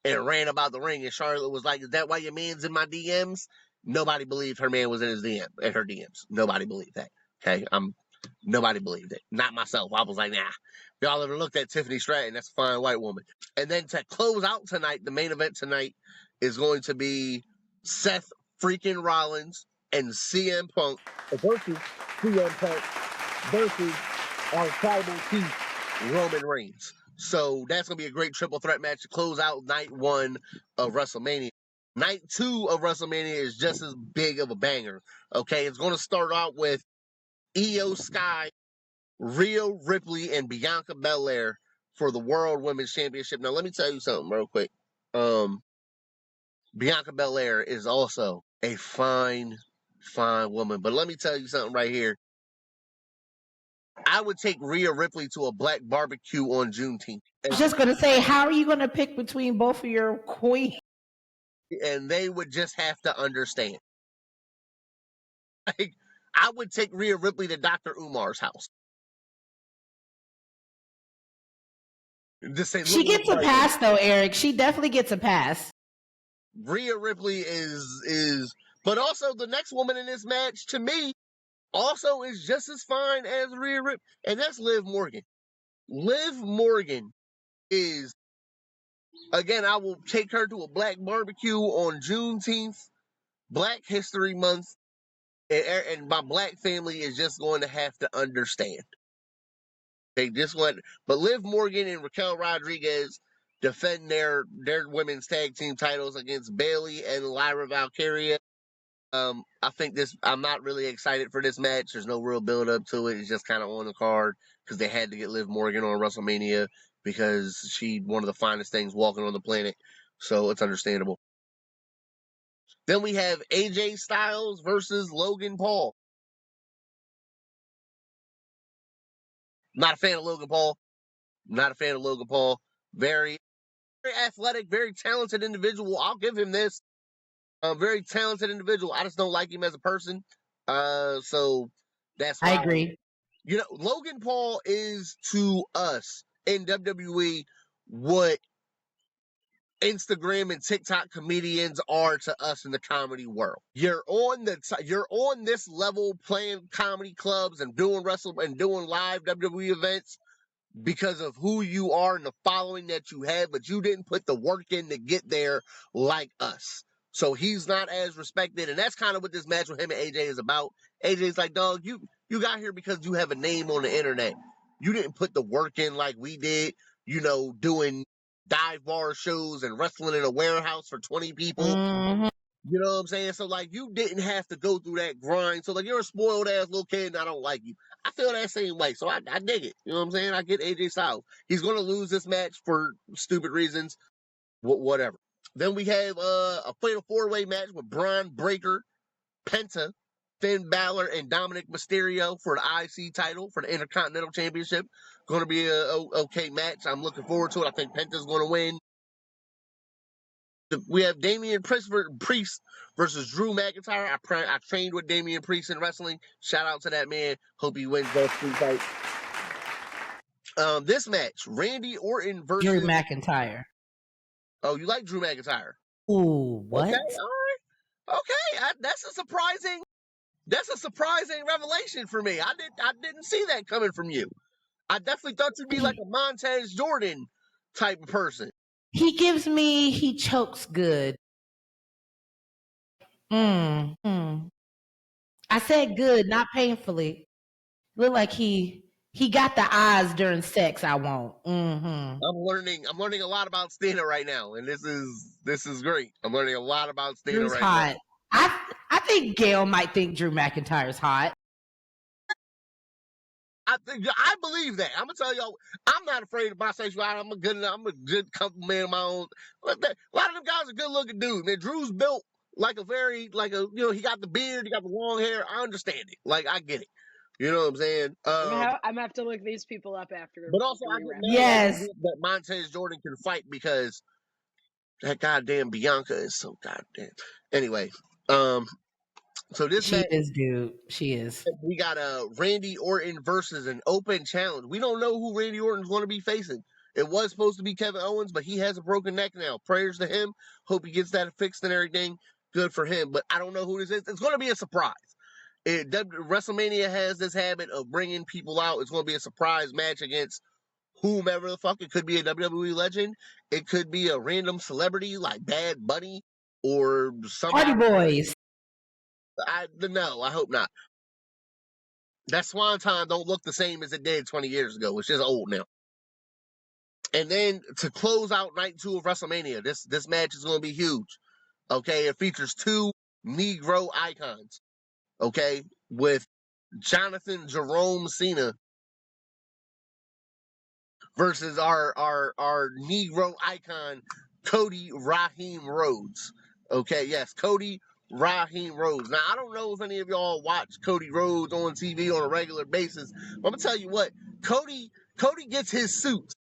And ran about the ring. And Charlotte was like, is that why your man's in my DMs? Nobody believed her man was in his DM, in her DMs. Nobody believed that. Okay. Nobody believed it. Not myself. I was like, nah. If y'all ever looked at Tiffany Stratton, that's a fine white woman. And then to close out tonight, the main event tonight is going to be Seth freaking Rollins and CM Punk versus CM Punk versus our tribal chief, Roman Reigns. So that's going to be a great triple threat match to close out night 1 of WrestleMania. Night 2 of WrestleMania is just as big of a banger. Okay, it's going to start out with Io Sky, Rhea Ripley, and Bianca Belair for the World Women's Championship. Now, let me tell you something real quick. Bianca Belair is also a fine woman. But let me tell you something right here. I would take Rhea Ripley to a black barbecue on Juneteenth. I was just going to say, how are you going to pick between both of your queens? And they would just have to understand. Like, I would take Rhea Ripley to Dr. Umar's house. Just say, she gets a pass, though, Eric. She definitely gets a pass. Rhea Ripley is, but also the next woman in this match, to me, also is just as fine as Rhea Ripley, and that's Liv Morgan. Liv Morgan is, again, I will take her to a black barbecue on Juneteenth, Black History Month, and my black family is just going to have to understand. They just want, but Liv Morgan and Raquel Rodriguez defend their women's tag team titles against Bayley and Lyra Valkyria. I think I'm not really excited for this match. There's no real build up to it. It's just kind of on the card because they had to get Liv Morgan on WrestleMania because she's one of the finest things walking on the planet. So it's understandable. Then we have AJ Styles versus Logan Paul. Not a fan of Logan Paul. Not a fan of Logan Paul. Very, very athletic, very talented individual. I'll give him this. A very talented individual. I just don't like him as a person. So that's why. I agree. You know, Logan Paul is to us in WWE what Instagram and TikTok comedians are to us in the comedy world. You're on this level playing comedy clubs and doing live WWE events because of who you are and the following that you have, but you didn't put the work in to get there like us. So he's not as respected, and that's kind of what this match with him and AJ is about. AJ's like, dog, you got here because you have a name on the internet. You didn't put the work in like we did, doing dive bar shows and wrestling in a warehouse for 20 people. Mm-hmm. You know what I'm saying? So, like, you didn't have to go through that grind. So, like, you're a spoiled ass little kid and I don't like you. I feel that same way. So, I dig it. You know what I'm saying? I get AJ Styles. He's going to lose this match for stupid reasons. Whatever. Then we have a fatal four-way match with Braun Breaker, Penta, Finn Balor, and Dominic Mysterio for the IC title, for the Intercontinental Championship. Going to be a okay match. I'm looking forward to it. I think Penta's going to win. We have Damian Priest versus Drew McIntyre. I trained with Damian Priest in wrestling. Shout out to that man. Hope he wins both three fights. This match, Randy Orton versus Drew McIntyre. Oh, you like Drew McIntyre? Ooh, what? Okay, all right. Okay, that's a surprising revelation for me. I didn't see that coming from you. I definitely thought you'd be like a Montez Jordan type of person. He chokes good. I said good, not painfully. Look like he got the eyes during sex. I won't. Mm-hmm. I'm learning a lot about Stina right now, and this is great. I'm learning a lot about Stina Drew's right hot. now. I think Gail might think Drew McIntyre's hot. I believe that. I'm gonna tell y'all, I'm not afraid of bisexuality. I'm a good couple man of my own. A lot of them guys are good looking dudes. Man, Drew's built like he got the beard, he got the long hair. I understand it. Like, I get it. You know what I'm saying? I'm gonna have to look these people up after. But also, I get mad yes that Montez Jordan can fight because that goddamn Bianca is so goddamn. Anyway, so this she match is, dude. She is. We got Randy Orton versus an open challenge. We don't know who Randy Orton's going to be facing. It was supposed to be Kevin Owens, but he has a broken neck now. Prayers to him. Hope he gets that fixed and everything. Good for him. But I don't know who this is. It's going to be a surprise. WrestleMania has this habit of bringing people out. It's going to be a surprise match against whomever the fuck. It could be a WWE legend. It could be a random celebrity like Bad Bunny or somebody. Party Boys. No, I hope not. That Swanton don't look the same as it did 20 years ago. It's just old now. And then to close out night 2 of WrestleMania, this match is going to be huge. Okay, it features 2 Negro icons. Okay, with Jonathan Jerome Cena versus our Negro icon Cody Raheem Rhodes. Okay, yes, Cody Raheem Rhodes. Now, I don't know if any of y'all watch Cody Rhodes on TV on a regular basis, but I'm gonna tell you what, Cody gets his suits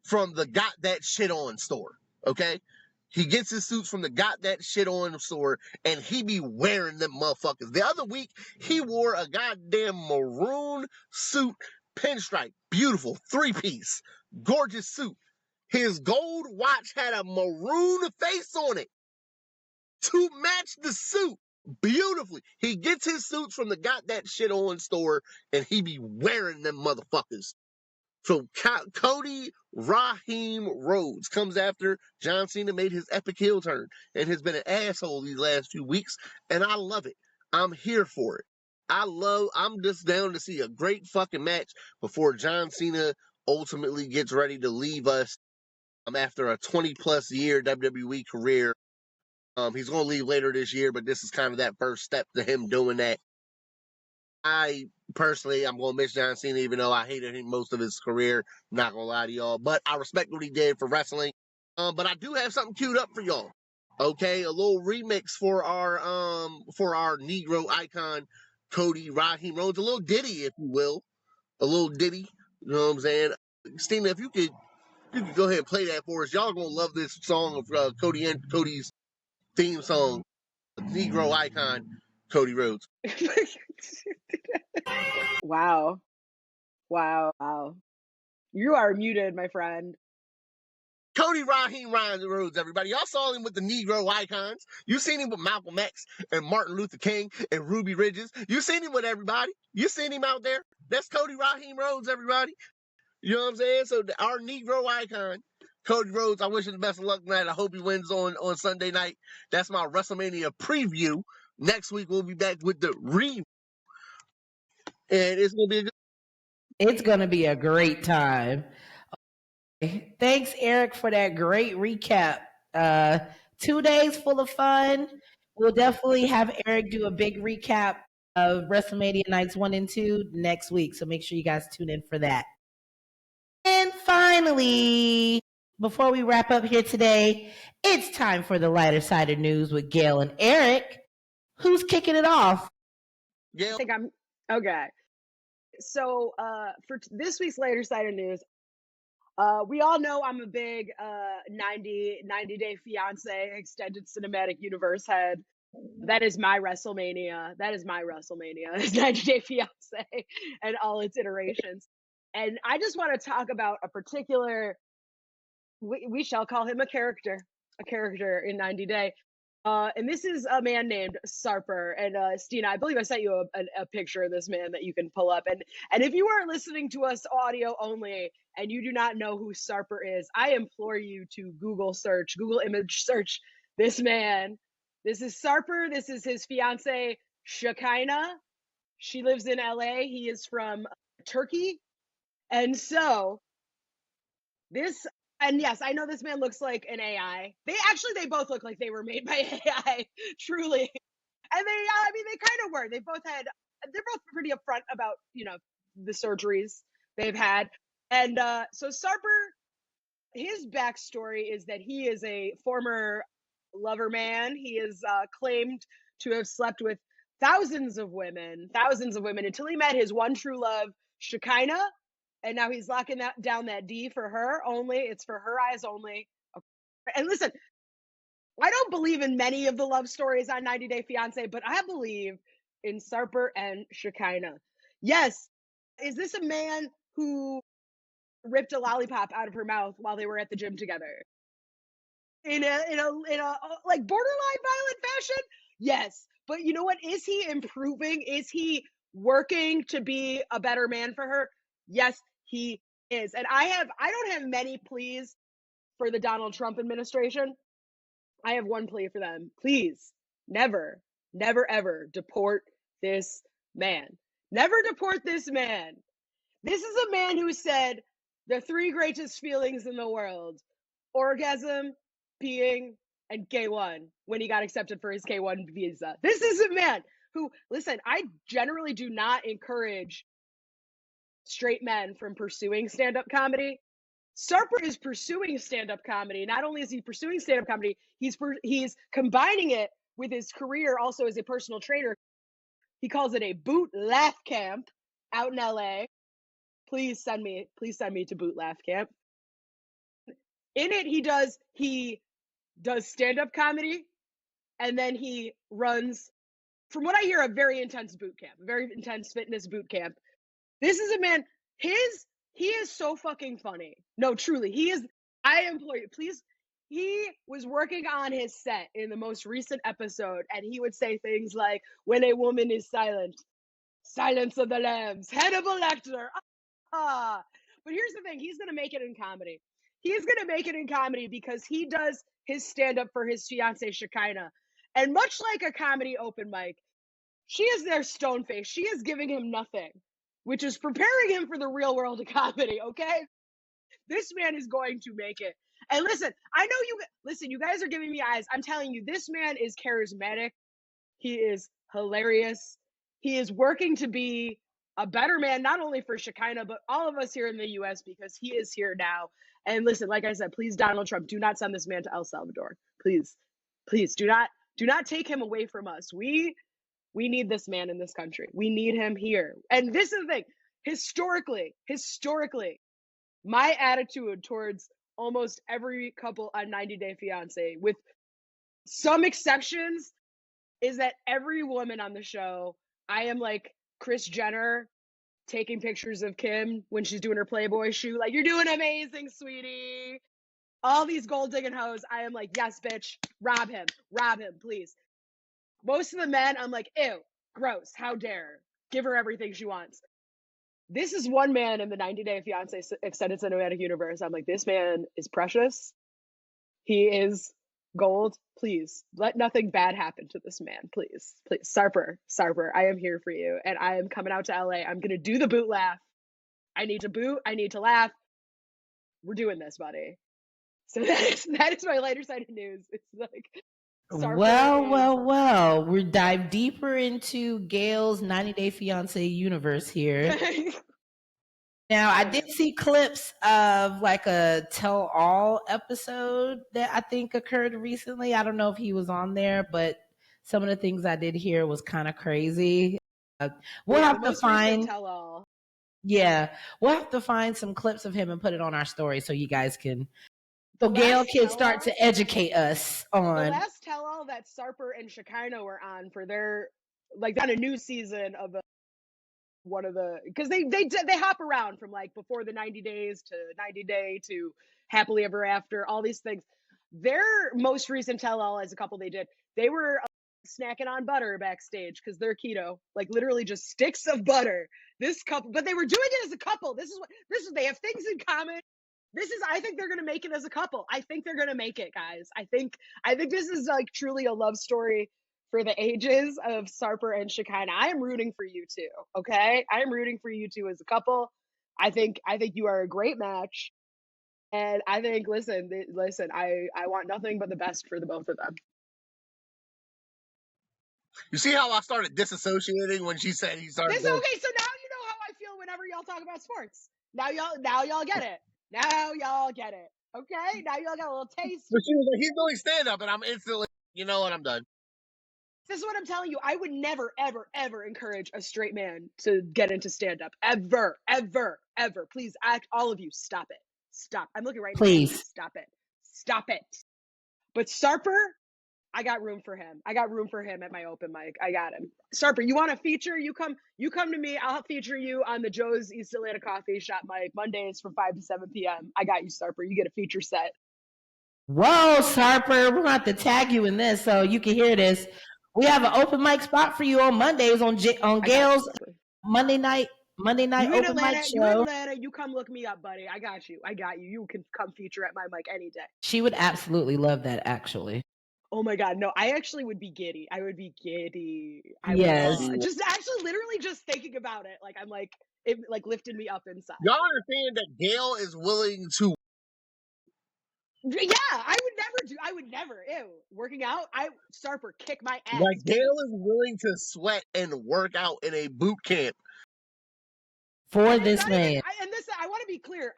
from the Got That Shit On store. Okay, he gets his suits from the Got That Shit On store, and he be wearing them motherfuckers. The other week, he wore a goddamn maroon suit, pinstripe, beautiful 3-piece, gorgeous suit. His gold watch had a maroon face on it to match the suit beautifully. He gets his suits from the Got That Shit On store, and he be wearing them motherfuckers. So Cody Raheem Rhodes comes after John Cena made his epic heel turn and has been an asshole these last few weeks, and I love it. I'm here for it. I'm just down to see a great fucking match before John Cena ultimately gets ready to leave us after a 20-plus year WWE career. He's going to leave later this year, but this is kind of that first step to him doing that. I personally, I'm going to miss John Cena, even though I hated him most of his career. Not going to lie to y'all, but I respect what he did for wrestling. But I do have something queued up for y'all. Okay, a little remix for our Negro icon Cody Raheem Rhodes, a little ditty, if you will, a little ditty. You know what I'm saying? Stina, if you could go ahead and play that for us. Y'all gonna love this song of Cody's theme song, Negro icon Cody Rhodes. Wow. You are muted, my friend. Cody Raheem Rhodes, everybody. Y'all saw him with the Negro icons. You seen him with Malcolm X and Martin Luther King and Ruby Ridges. You seen him with everybody. You seen him out there. That's Cody Raheem Rhodes, everybody. You know what I'm saying? So our Negro icon, Cody Rhodes, I wish him the best of luck tonight. I hope he wins on Sunday night. That's my WrestleMania preview. Next week we'll be back with the review. And it's gonna be a great time. Thanks, Eric, for that great recap. 2 days full of fun. We'll definitely have Eric do a big recap of WrestleMania nights 1 and 2 next week. So make sure you guys tune in for that. And finally, before we wrap up here today, it's time for the lighter side of news with Gail and Eric. Who's kicking it off? Gail. I think I'm okay. So for this week's lighter side of news, we all know I'm a big 90-day fiance extended cinematic universe head. That is my WrestleMania. It's 90-Day Fiance and all its iterations. And I just want to talk about a particular, we shall call him a character in 90 Day. And this is a man named Sarper. And Stina, I believe I sent you a picture of this man that you can pull up. And if you are listening to us audio only and you do not know who Sarper is, I implore you to Google image search this man. This is Sarper. This is his fiance, Shekinah. She lives in LA. He is from Turkey. And so and yes, I know this man looks like an AI. They both look like they were made by AI, truly. And they kind of were. They're both pretty upfront about, the surgeries they've had. And so Sarper, his backstory is that he is a former lover man. He is claimed to have slept with thousands of women until he met his one true love, Shekinah. And now he's locking down that D for her only. It's for her eyes only. And listen, I don't believe in many of the love stories on 90 Day Fiance, but I believe in Sarper and Shekinah. Yes. Is this a man who ripped a lollipop out of her mouth while they were at the gym together? In a like borderline violent fashion? Yes. But you know what? Is he improving? Is he working to be a better man for her? Yes, he is. And I don't have many pleas for the Donald Trump administration. I have one plea for them. Please, never, ever deport this man. Never deport this man. This is a man who said the 3 greatest feelings in the world: orgasm, peeing, and K1 when he got accepted for his K1 visa. This is a man who, listen, I generally do not encourage straight men from pursuing stand-up comedy. Sarper is pursuing stand-up comedy. Not only is he pursuing stand-up comedy, he's combining it with his career also as a personal trainer. He calls it a boot laugh camp out in LA. Please send me to boot laugh camp. In it, he does stand-up comedy, and then he runs, from what I hear, a very intense boot camp, a very intense fitness boot camp. This is a man, he is so fucking funny. No, truly, he is. I implore you, please. He was working on his set in the most recent episode, and he would say things like, "When a woman is silent, silence of the lambs, Hannibal Lecter." But here's the thing, he's going to make it in comedy. He's going to make it in comedy because he does his stand-up for his fiancée, Shekinah. And much like a comedy open mic, she is there stone-faced. She is giving him nothing, which is preparing him for the real world of comedy, okay? This man is going to make it. And listen, I know you guys are giving me eyes. I'm telling you, this man is charismatic. He is hilarious. He is working to be a better man, not only for Shekinah, but all of us here in the U.S. because he is here now. And listen, like I said, please, Donald Trump, do not send this man to El Salvador. Please, please do not take him away from us. We need this man in this country. We need him here. And this is the thing. Historically, my attitude towards almost every couple on 90 Day Fiancé, with some exceptions, is that every woman on the show, I am like Kris Jenner taking pictures of Kim when she's doing her Playboy shoot. Like, you're doing amazing, sweetie. All these gold digging hoes, I am like, yes, bitch, rob him, please. Most of the men, I'm like, ew, gross, how dare. Give her everything she wants. This is one man in the 90 Day Fiancé Extended Cinematic Universe. I'm like, this man is precious. He is gold. Please let nothing bad happen to this man. Please, please. Sarper, I am here for you. And I am coming out to LA. I'm going to do the boot laugh. I need to boot. I need to laugh. We're doing this, buddy. So that is my lighter side of news. It's like, well. We dive deeper into Gail's 90 Day Fiancé universe here. Now, I did see clips of like a tell-all episode that I think occurred recently. I don't know if he was on there, but some of the things I did hear was kind of crazy. We'll have to find tell-all. Yeah, we'll have to find some clips of him and put it on our story so you guys can. So Gail can start to educate us on the last tell-all that Sarper and Shekinah were on for their on a new season of one of the, because they hop around from like before the 90 days to 90 day to happily ever after, all these things. Their most recent tell-all as a couple they were snacking on butter backstage because they're keto, like literally just sticks of butter. This couple, but they were doing it as a couple. They have things in common. I think they're going to make it as a couple. I think they're going to make it, guys. I think this is like truly a love story for the ages of Sarper and Shekinah. I am rooting for you two. Okay. I am rooting for you two as a couple. I think you are a great match. And I think, listen, I want nothing but the best for the both of them. You see how I started disassociating when she said he started? Okay, so now you know how I feel whenever y'all talk about sports. Now y'all get it. Now y'all get it. Okay? Now y'all got a little taste. But she was like, he's doing stand-up, and I'm instantly, you know what, I'm done. This is what I'm telling you. I would never, ever, ever encourage a straight man to get into stand-up. Ever, ever, ever. Please, all of you, stop it. Stop. I'm looking right now. Please. Stop it. Stop it. But Sarper, I got room for him. I got room for him at my open mic. I got him. Sarper, you want a feature? You come to me. I'll feature you on the Joe's East Atlanta Coffee Shop mic Mondays from 5 to 7 p.m. I got you, Sarper. You get a feature set. Whoa, Sarper, we're going to have to tag you in this so you can hear this. We have an open mic spot for you on Mondays on Gail's Monday night open mic show. You in Atlanta, you come look me up, buddy. I got you. You can come feature at my mic any day. She would absolutely love that, actually. Oh my God, no, I actually would be giddy. I would be giddy. Yes. Just actually literally just thinking about it. Like, I'm like, it like lifted me up inside. Y'all understand that Gail is willing to. Yeah, I would never. Ew. Working out, Sarper, kick my ass. Like, Gail is willing to sweat and work out in a boot camp. For this man. I want to be clear.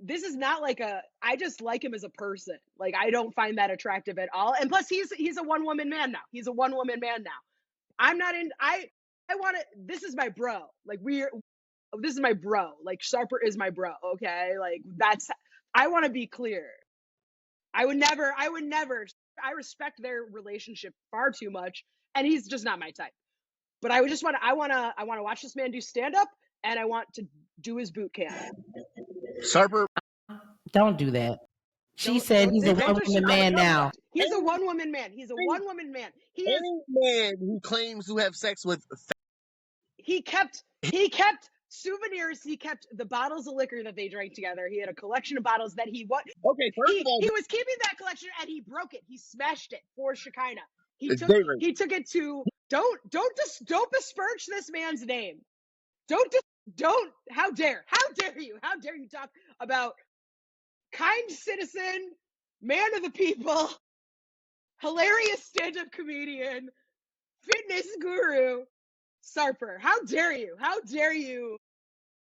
This is not like I just like him as a person. Like, I don't find that attractive at all. And plus he's a one-woman man now. I'm not in, I want to, this is my bro. Like, this is my bro. Like, Sarper is my bro. Okay. Like, I want to be clear. I would never, I respect their relationship far too much. And he's just not my type. But I want to watch this man do stand-up, and I want to do his boot camp. Sarper, don't do that. She said he's a one-woman man now. He's a one-woman man. He's a one-woman man. Any man who claims to have sex with. He kept souvenirs. He kept the bottles of liquor that they drank together. He had a collection of bottles that he was keeping that collection, and he broke it. He smashed it for Shekinah. He took it to don't besmirch this man's name. Don't how dare you talk about kind citizen, man of the people, hilarious stand-up comedian, fitness guru, Sarper. How dare you? How dare you?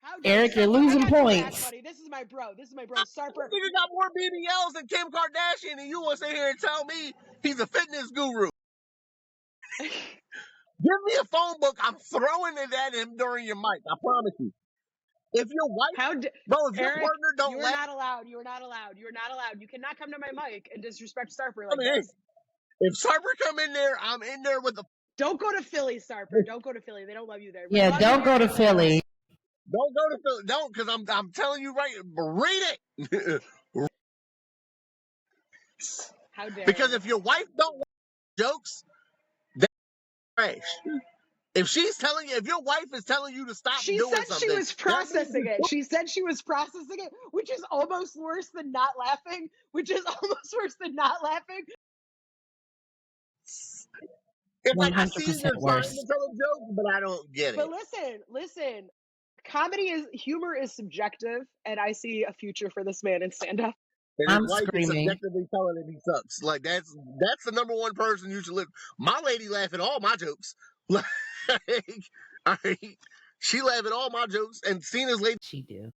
How dare Eric, you're Sarper? I losing got your back, points. buddy. This is my bro. Sarper. Nigga got more BBLs than Kim Kardashian, and you want to sit here and tell me he's a fitness guru? Give me a phone book. I'm throwing it at him during your mic. I promise you. If your wife, if your Eric, partner don't you are not allowed. You are not allowed. You are not allowed. You cannot come to my mic and disrespect Sarper like this. If Sarper come in there, I'm in there with the. Don't go to Philly, Sarper. Don't go to Philly. They don't love you there. Yeah, don't go to Philly. Don't go to Philly. Don't, because I'm telling you right. Read it. How dare? Because if your wife don't like jokes, that's trash. If your wife is telling you to stop doing something, she was processing it. She said she was processing it, which is almost worse than not laughing. It's like I see you're trying to tell a joke, but I don't get it. But listen. Humor is subjective, and I see a future for this man in stand-up. And his wife is subjectively telling him he sucks. Like that's the number one person you should live. My lady laugh at all my jokes. Like, she laugh at all my jokes, and Cena's lady. She do.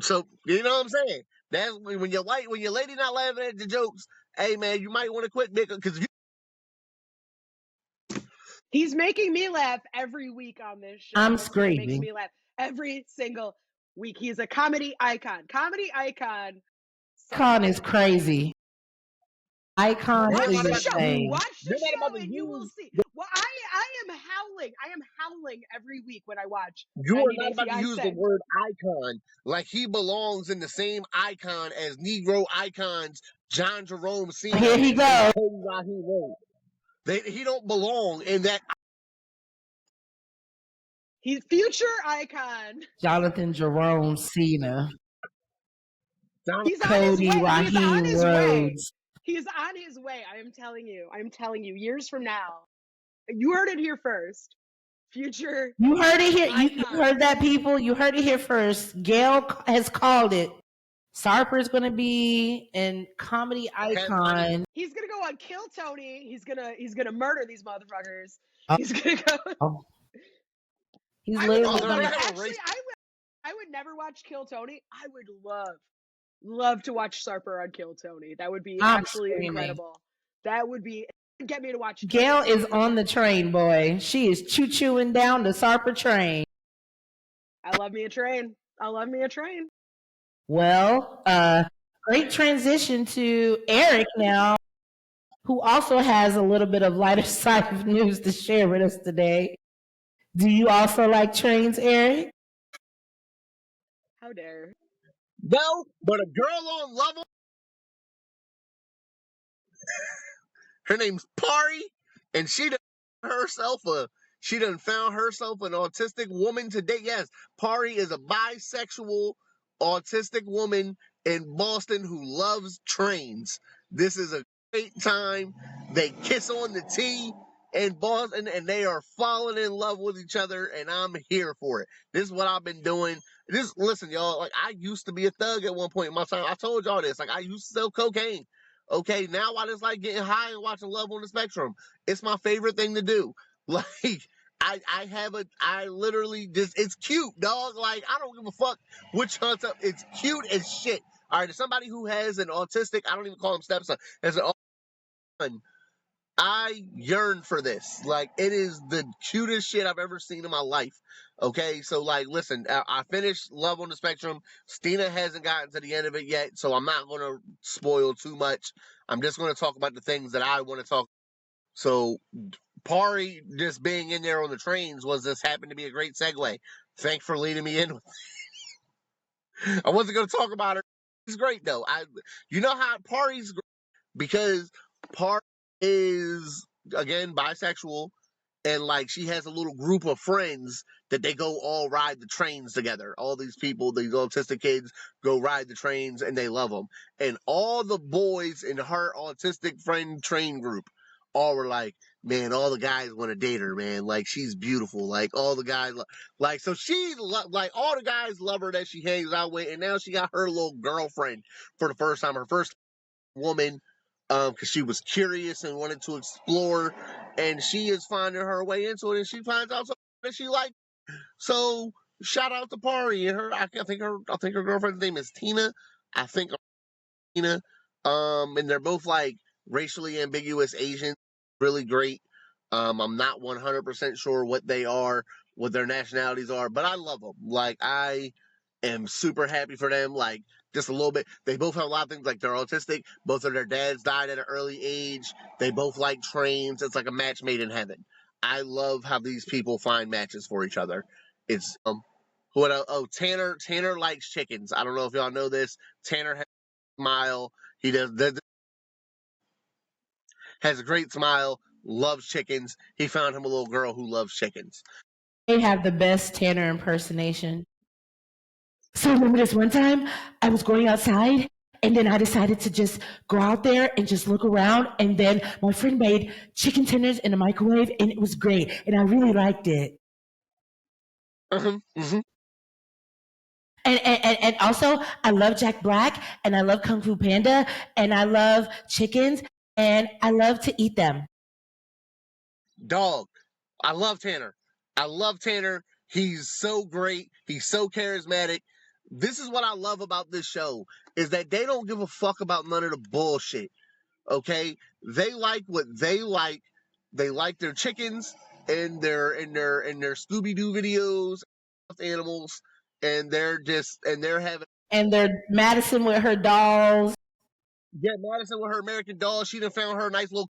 So you know what I'm saying? That's when your lady not laughing at the jokes. Hey man, you might want to quit because he's making me laugh every week on this show. I'm screaming. He makes me laugh every single week. He's a comedy icon. Icon is crazy. Icon watch is the show. insane. Watch the show and you will see. Well, I am howling. I am howling every week when I watch. You are not about to use the word icon like he belongs in the same icon as Negro icons John Jerome Sr. Here he goes. He don't belong in that. He's future icon. Jonathan Jerome Cena. He's Cody Raheem Rhodes. He's on his way. I am telling you, years from now. You heard it here first. Future. You heard it here. You heard that, people. You heard it here first. Gail has called it. Sarper's going to be a comedy icon. He's going to go on Kill Tony. He's going to murder these motherfuckers. He's going to go. He's literally actually, I would never watch Kill Tony. I would love to watch Sarper on Kill Tony. That would be absolutely incredible. That would get me to watch. Gail is on the train, boy. She is choo-chooing down the Sarper train. I love me a train. Well, great transition to Eric now, who also has a little bit of lighter side of news to share with us today. Do you also like trains, Eric? How dare. No, but a girl on Level. Her name's Pari, and she done found herself an autistic woman to date. Yes, Pari is a bisexual autistic woman in Boston who loves trains. This is a great time. They kiss on the T in Boston, and they are falling in love with each other, and I'm here for it. This is what I've been doing. Listen, y'all, like I used to be a thug at one point in my time. I told y'all this. Like I used to sell cocaine. Okay, now I just like getting high and watching Love on the Spectrum. It's my favorite thing to do. Like I literally just, it's cute, dog. Like I don't give a fuck which hunt's up. It's cute as shit. All right, as somebody who has an autistic, I don't even call him stepson, as an son, I yearn for this. Like it is the cutest shit I've ever seen in my life. Okay, so like, listen, I finished Love on the Spectrum. Stina hasn't gotten to the end of it yet, so I'm not going to spoil too much. I'm just going to talk about the things that I want to talk. So, Pari just being in there on the trains happened to be a great segue. Thanks for leading me in. I wasn't going to talk about her. She's great though. You know how Pari's great because Pari is again bisexual. And like she has a little group of friends that they go all ride the trains together. All these people, these autistic kids, go ride the trains and they love them. And all the boys in her autistic friend train group all were like, man, all the guys want to date her, man. Like, she's beautiful. Like, all the guys, like, so like, all the guys love her that she hangs out with, and now she got her little girlfriend for the first time, her first woman, because she was curious and wanted to explore, and she is finding her way into it, and she finds out something that she likes. So, shout out to Pari and her. I think her girlfriend's name is Tina. I think Tina. And they're both like racially ambiguous Asians, really great. I'm not 100% sure what they are, what their nationalities are, but I love them. Like, I am super happy for them. Like, just a little bit. They both have a lot of things. Like, they're autistic. Both of their dads died at an early age. They both like trains. It's like a match made in heaven. I love how these people find matches for each other. It's what? Oh, Tanner likes chickens. I don't know if y'all know this. Tanner has a smile. He has a great smile. Loves chickens. He found him a little girl who loves chickens. They have the best Tanner impersonation. So remember this one time I was going outside and then I decided to just go out there and just look around. And then my friend made chicken tenders in the microwave and it was great. And I really liked it. Mm-hmm. And also, I love Jack Black and I love Kung Fu Panda and I love chickens and I love to eat them. Dog. I love Tanner. I love Tanner. He's so great. He's so charismatic. This is what I love about this show, is that they don't give a fuck about none of the bullshit. Okay? They like what they like. They like their chickens and their Scooby-Doo videos, animals, and they're having. And they're Madison with her dolls. Yeah, Madison with her American doll. She done found her nice little.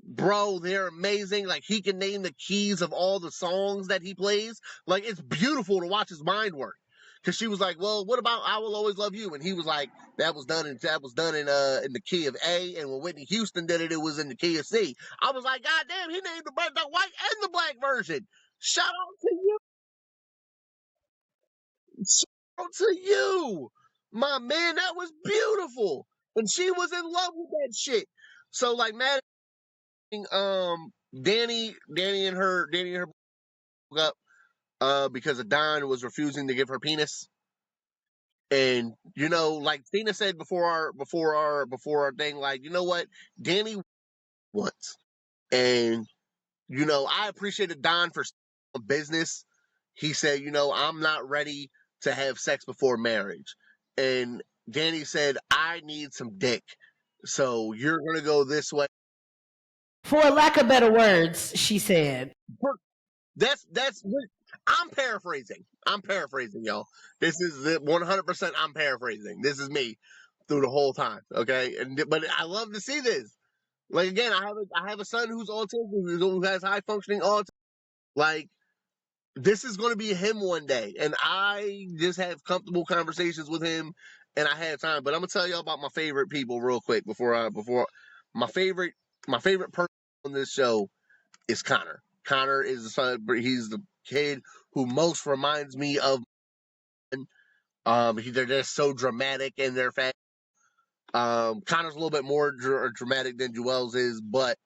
Bro, they're amazing. Like, he can name the keys of all the songs that he plays. Like, it's beautiful to watch his mind work. Because she was like, "Well, what about I Will Always Love You?" And he was like, "That was done in the key of A." And when Whitney Houston did it, it was in the key of C. I was like, "God damn, he named the white and the black version." Shout out to you. Shout out to you, my man. That was beautiful, and she was in love with that shit. So, like, Matt, Danny and her broke up because Don was refusing to give her penis. And, you know, like Tina said before our thing, like, you know what, Danny wants. And, you know, I appreciated Don for business. He said, you know, I'm not ready to have sex before marriage. And Danny said, I need some dick. So you're going to go this way. For lack of better words, she said. That's I'm paraphrasing. Y'all. This is 100%. I'm paraphrasing. This is me through the whole time. Okay, but I love to see this. Like, again, I have a son who's autistic, who has high functioning autism. Like, this is going to be him one day, and I just have comfortable conversations with him, and I have time. But I'm gonna tell y'all about my favorite people real quick before my favorite person on this show is Connor. Connor is the son. He's the kid who most reminds me of. They're just so dramatic in their fashion. Connor's a little bit more dramatic than Joel's is, but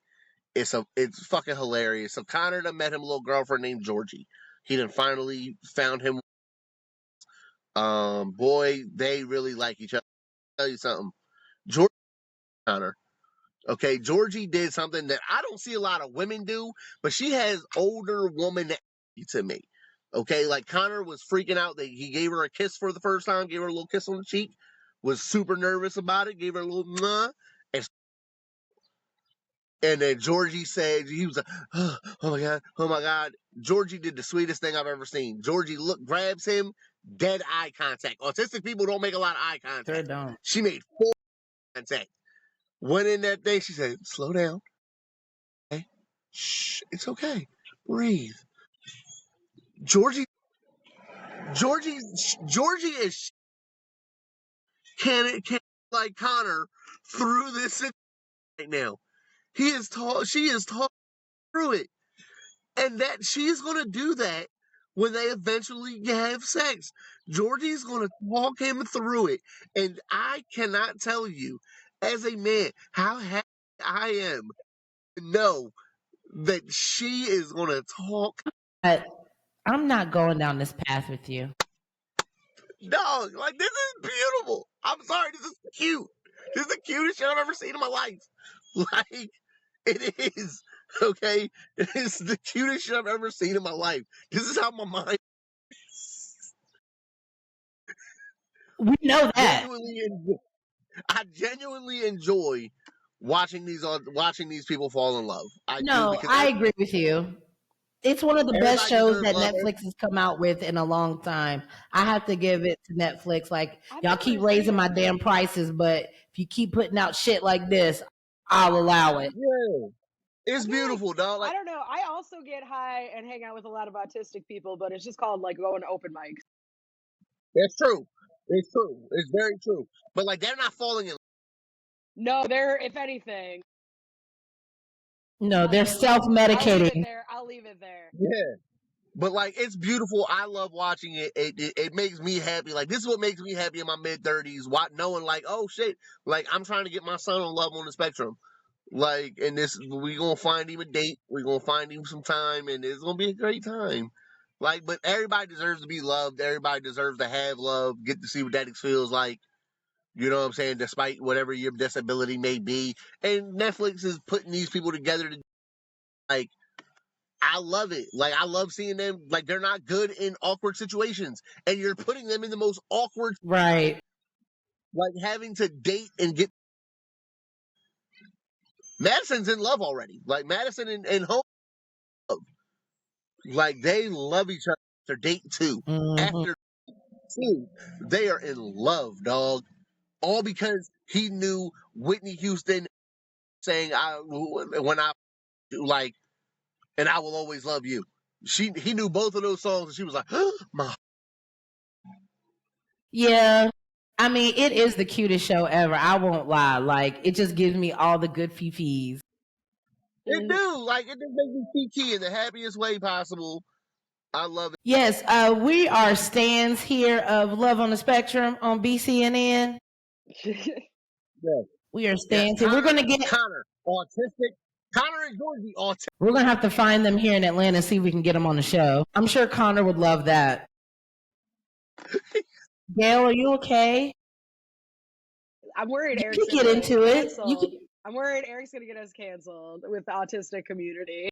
it's fucking hilarious. So Connor done met him a little girlfriend named Georgie. He done finally found him. Boy, they really like each other. I'll tell you something, Georgie Connor. Okay, Georgie did something that I don't see a lot of women do, but she has older woman to me. Okay, like Connor was freaking out that he gave her a kiss for the first time, gave her a little kiss on the cheek, was super nervous about it, gave her a little mwah, and then Georgie said, he was like, oh my god. Georgie did the sweetest thing I've ever seen. Georgie grabs him, dead eye contact. Autistic people don't make a lot of eye contact. Sure don't. She made full contact. Went in that thing, she said, slow down. Okay. Shh, it's okay. Breathe. Georgie is can like Connor through this right now. She is taught through it. And that she's gonna do that when they eventually have sex. Georgie's gonna talk him through it. And I cannot tell you, as a man, how happy I am know that she is gonna talk. But I'm not going down this path with you. Dog, like this is beautiful. I'm sorry, this is cute. This is the cutest shit I've ever seen in my life. Like it is. Okay, it's the cutest shit I've ever seen in my life. This is how my mind. We know that. I genuinely enjoy watching these people fall in love. I do because I agree with you. It's one of the best shows that Netflix has come out with in a long time. I have to give it to Netflix. Like, y'all keep raising my damn prices, but if you keep putting out shit like this, I'll allow it. Yeah. It's beautiful, dog. Like, I don't know. I also get high and hang out with a lot of autistic people, but it's just called like going to open mics. That's true. It's true. It's very true. But like they're not falling in. No, they're, if anything. No, they're self-medicating. I'll leave it there. Yeah. But like it's beautiful. I love watching it. It makes me happy. Like this is what makes me happy in my mid-30s. Knowing like, oh shit, like I'm trying to get my son on Love on the Spectrum. Like, and we gonna find him a date. We're gonna find him some time, and it's gonna be a great time. Like, but everybody deserves to be loved. Everybody deserves to have love. Get to see what that feels like. You know what I'm saying? Despite whatever your disability may be, and Netflix is putting these people together to like. I love it. Like I love seeing them. Like they're not good in awkward situations, and you're putting them in the most awkward. Right. Like having to date and get. Madison's in love already. Like Madison and Home. Like they love each other after date 2. Mm-hmm. After 2, they are in love, dog. All because he knew Whitney Houston saying when I like, and I will always love you. He knew both of those songs, and she was like, oh, my. Yeah. I mean, it is the cutest show ever. I won't lie. Like, it just gives me all the good fifis. It do. Like, it just makes me kiki in the happiest way possible. I love it. Yes, we are stands here of Love on the Spectrum on BCNN. Yeah. We are stands here. We're going to get Connor, autistic. Connor and Georgie, autistic. We're going to have to find them here in Atlanta and see if we can get them on the show. I'm sure Connor would love that. Gail, are you okay? I'm worried You Eric's can get into it. I'm worried Eric's going to get us canceled with the autistic community.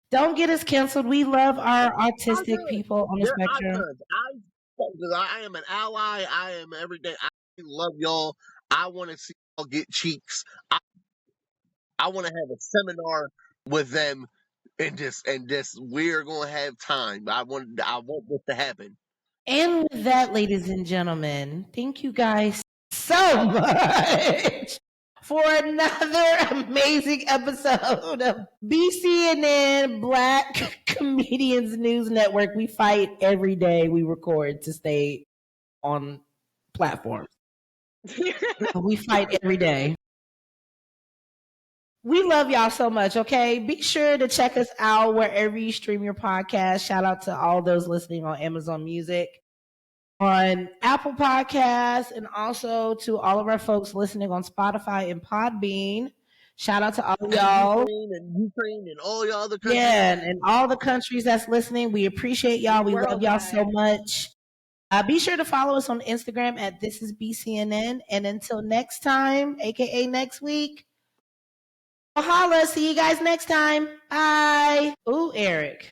Don't get us canceled. We love our autistic people on the spectrum. I am an ally. I am everything. I love y'all. I want to see y'all get cheeks. I want to have a seminar with them, and just we're gonna have time. I want this to happen. And with that, ladies and gentlemen, thank you guys so much for another amazing episode of BCNN Black Comedians News Network. We fight every day we record to stay on platforms. We fight every day. We love y'all so much, okay? Be sure to check us out wherever you stream your podcast. Shout out to all those listening on Amazon Music, on Apple Podcasts, and also to all of our folks listening on Spotify and Podbean. Shout out to all y'all. Ukraine and all y'all other countries. Yeah, and all the countries that's listening. We appreciate y'all. We love y'all so much. Be sure to follow us on Instagram at This Is BCNN. And until next time, aka next week, holla. See you guys next time. Bye. Ooh, Eric.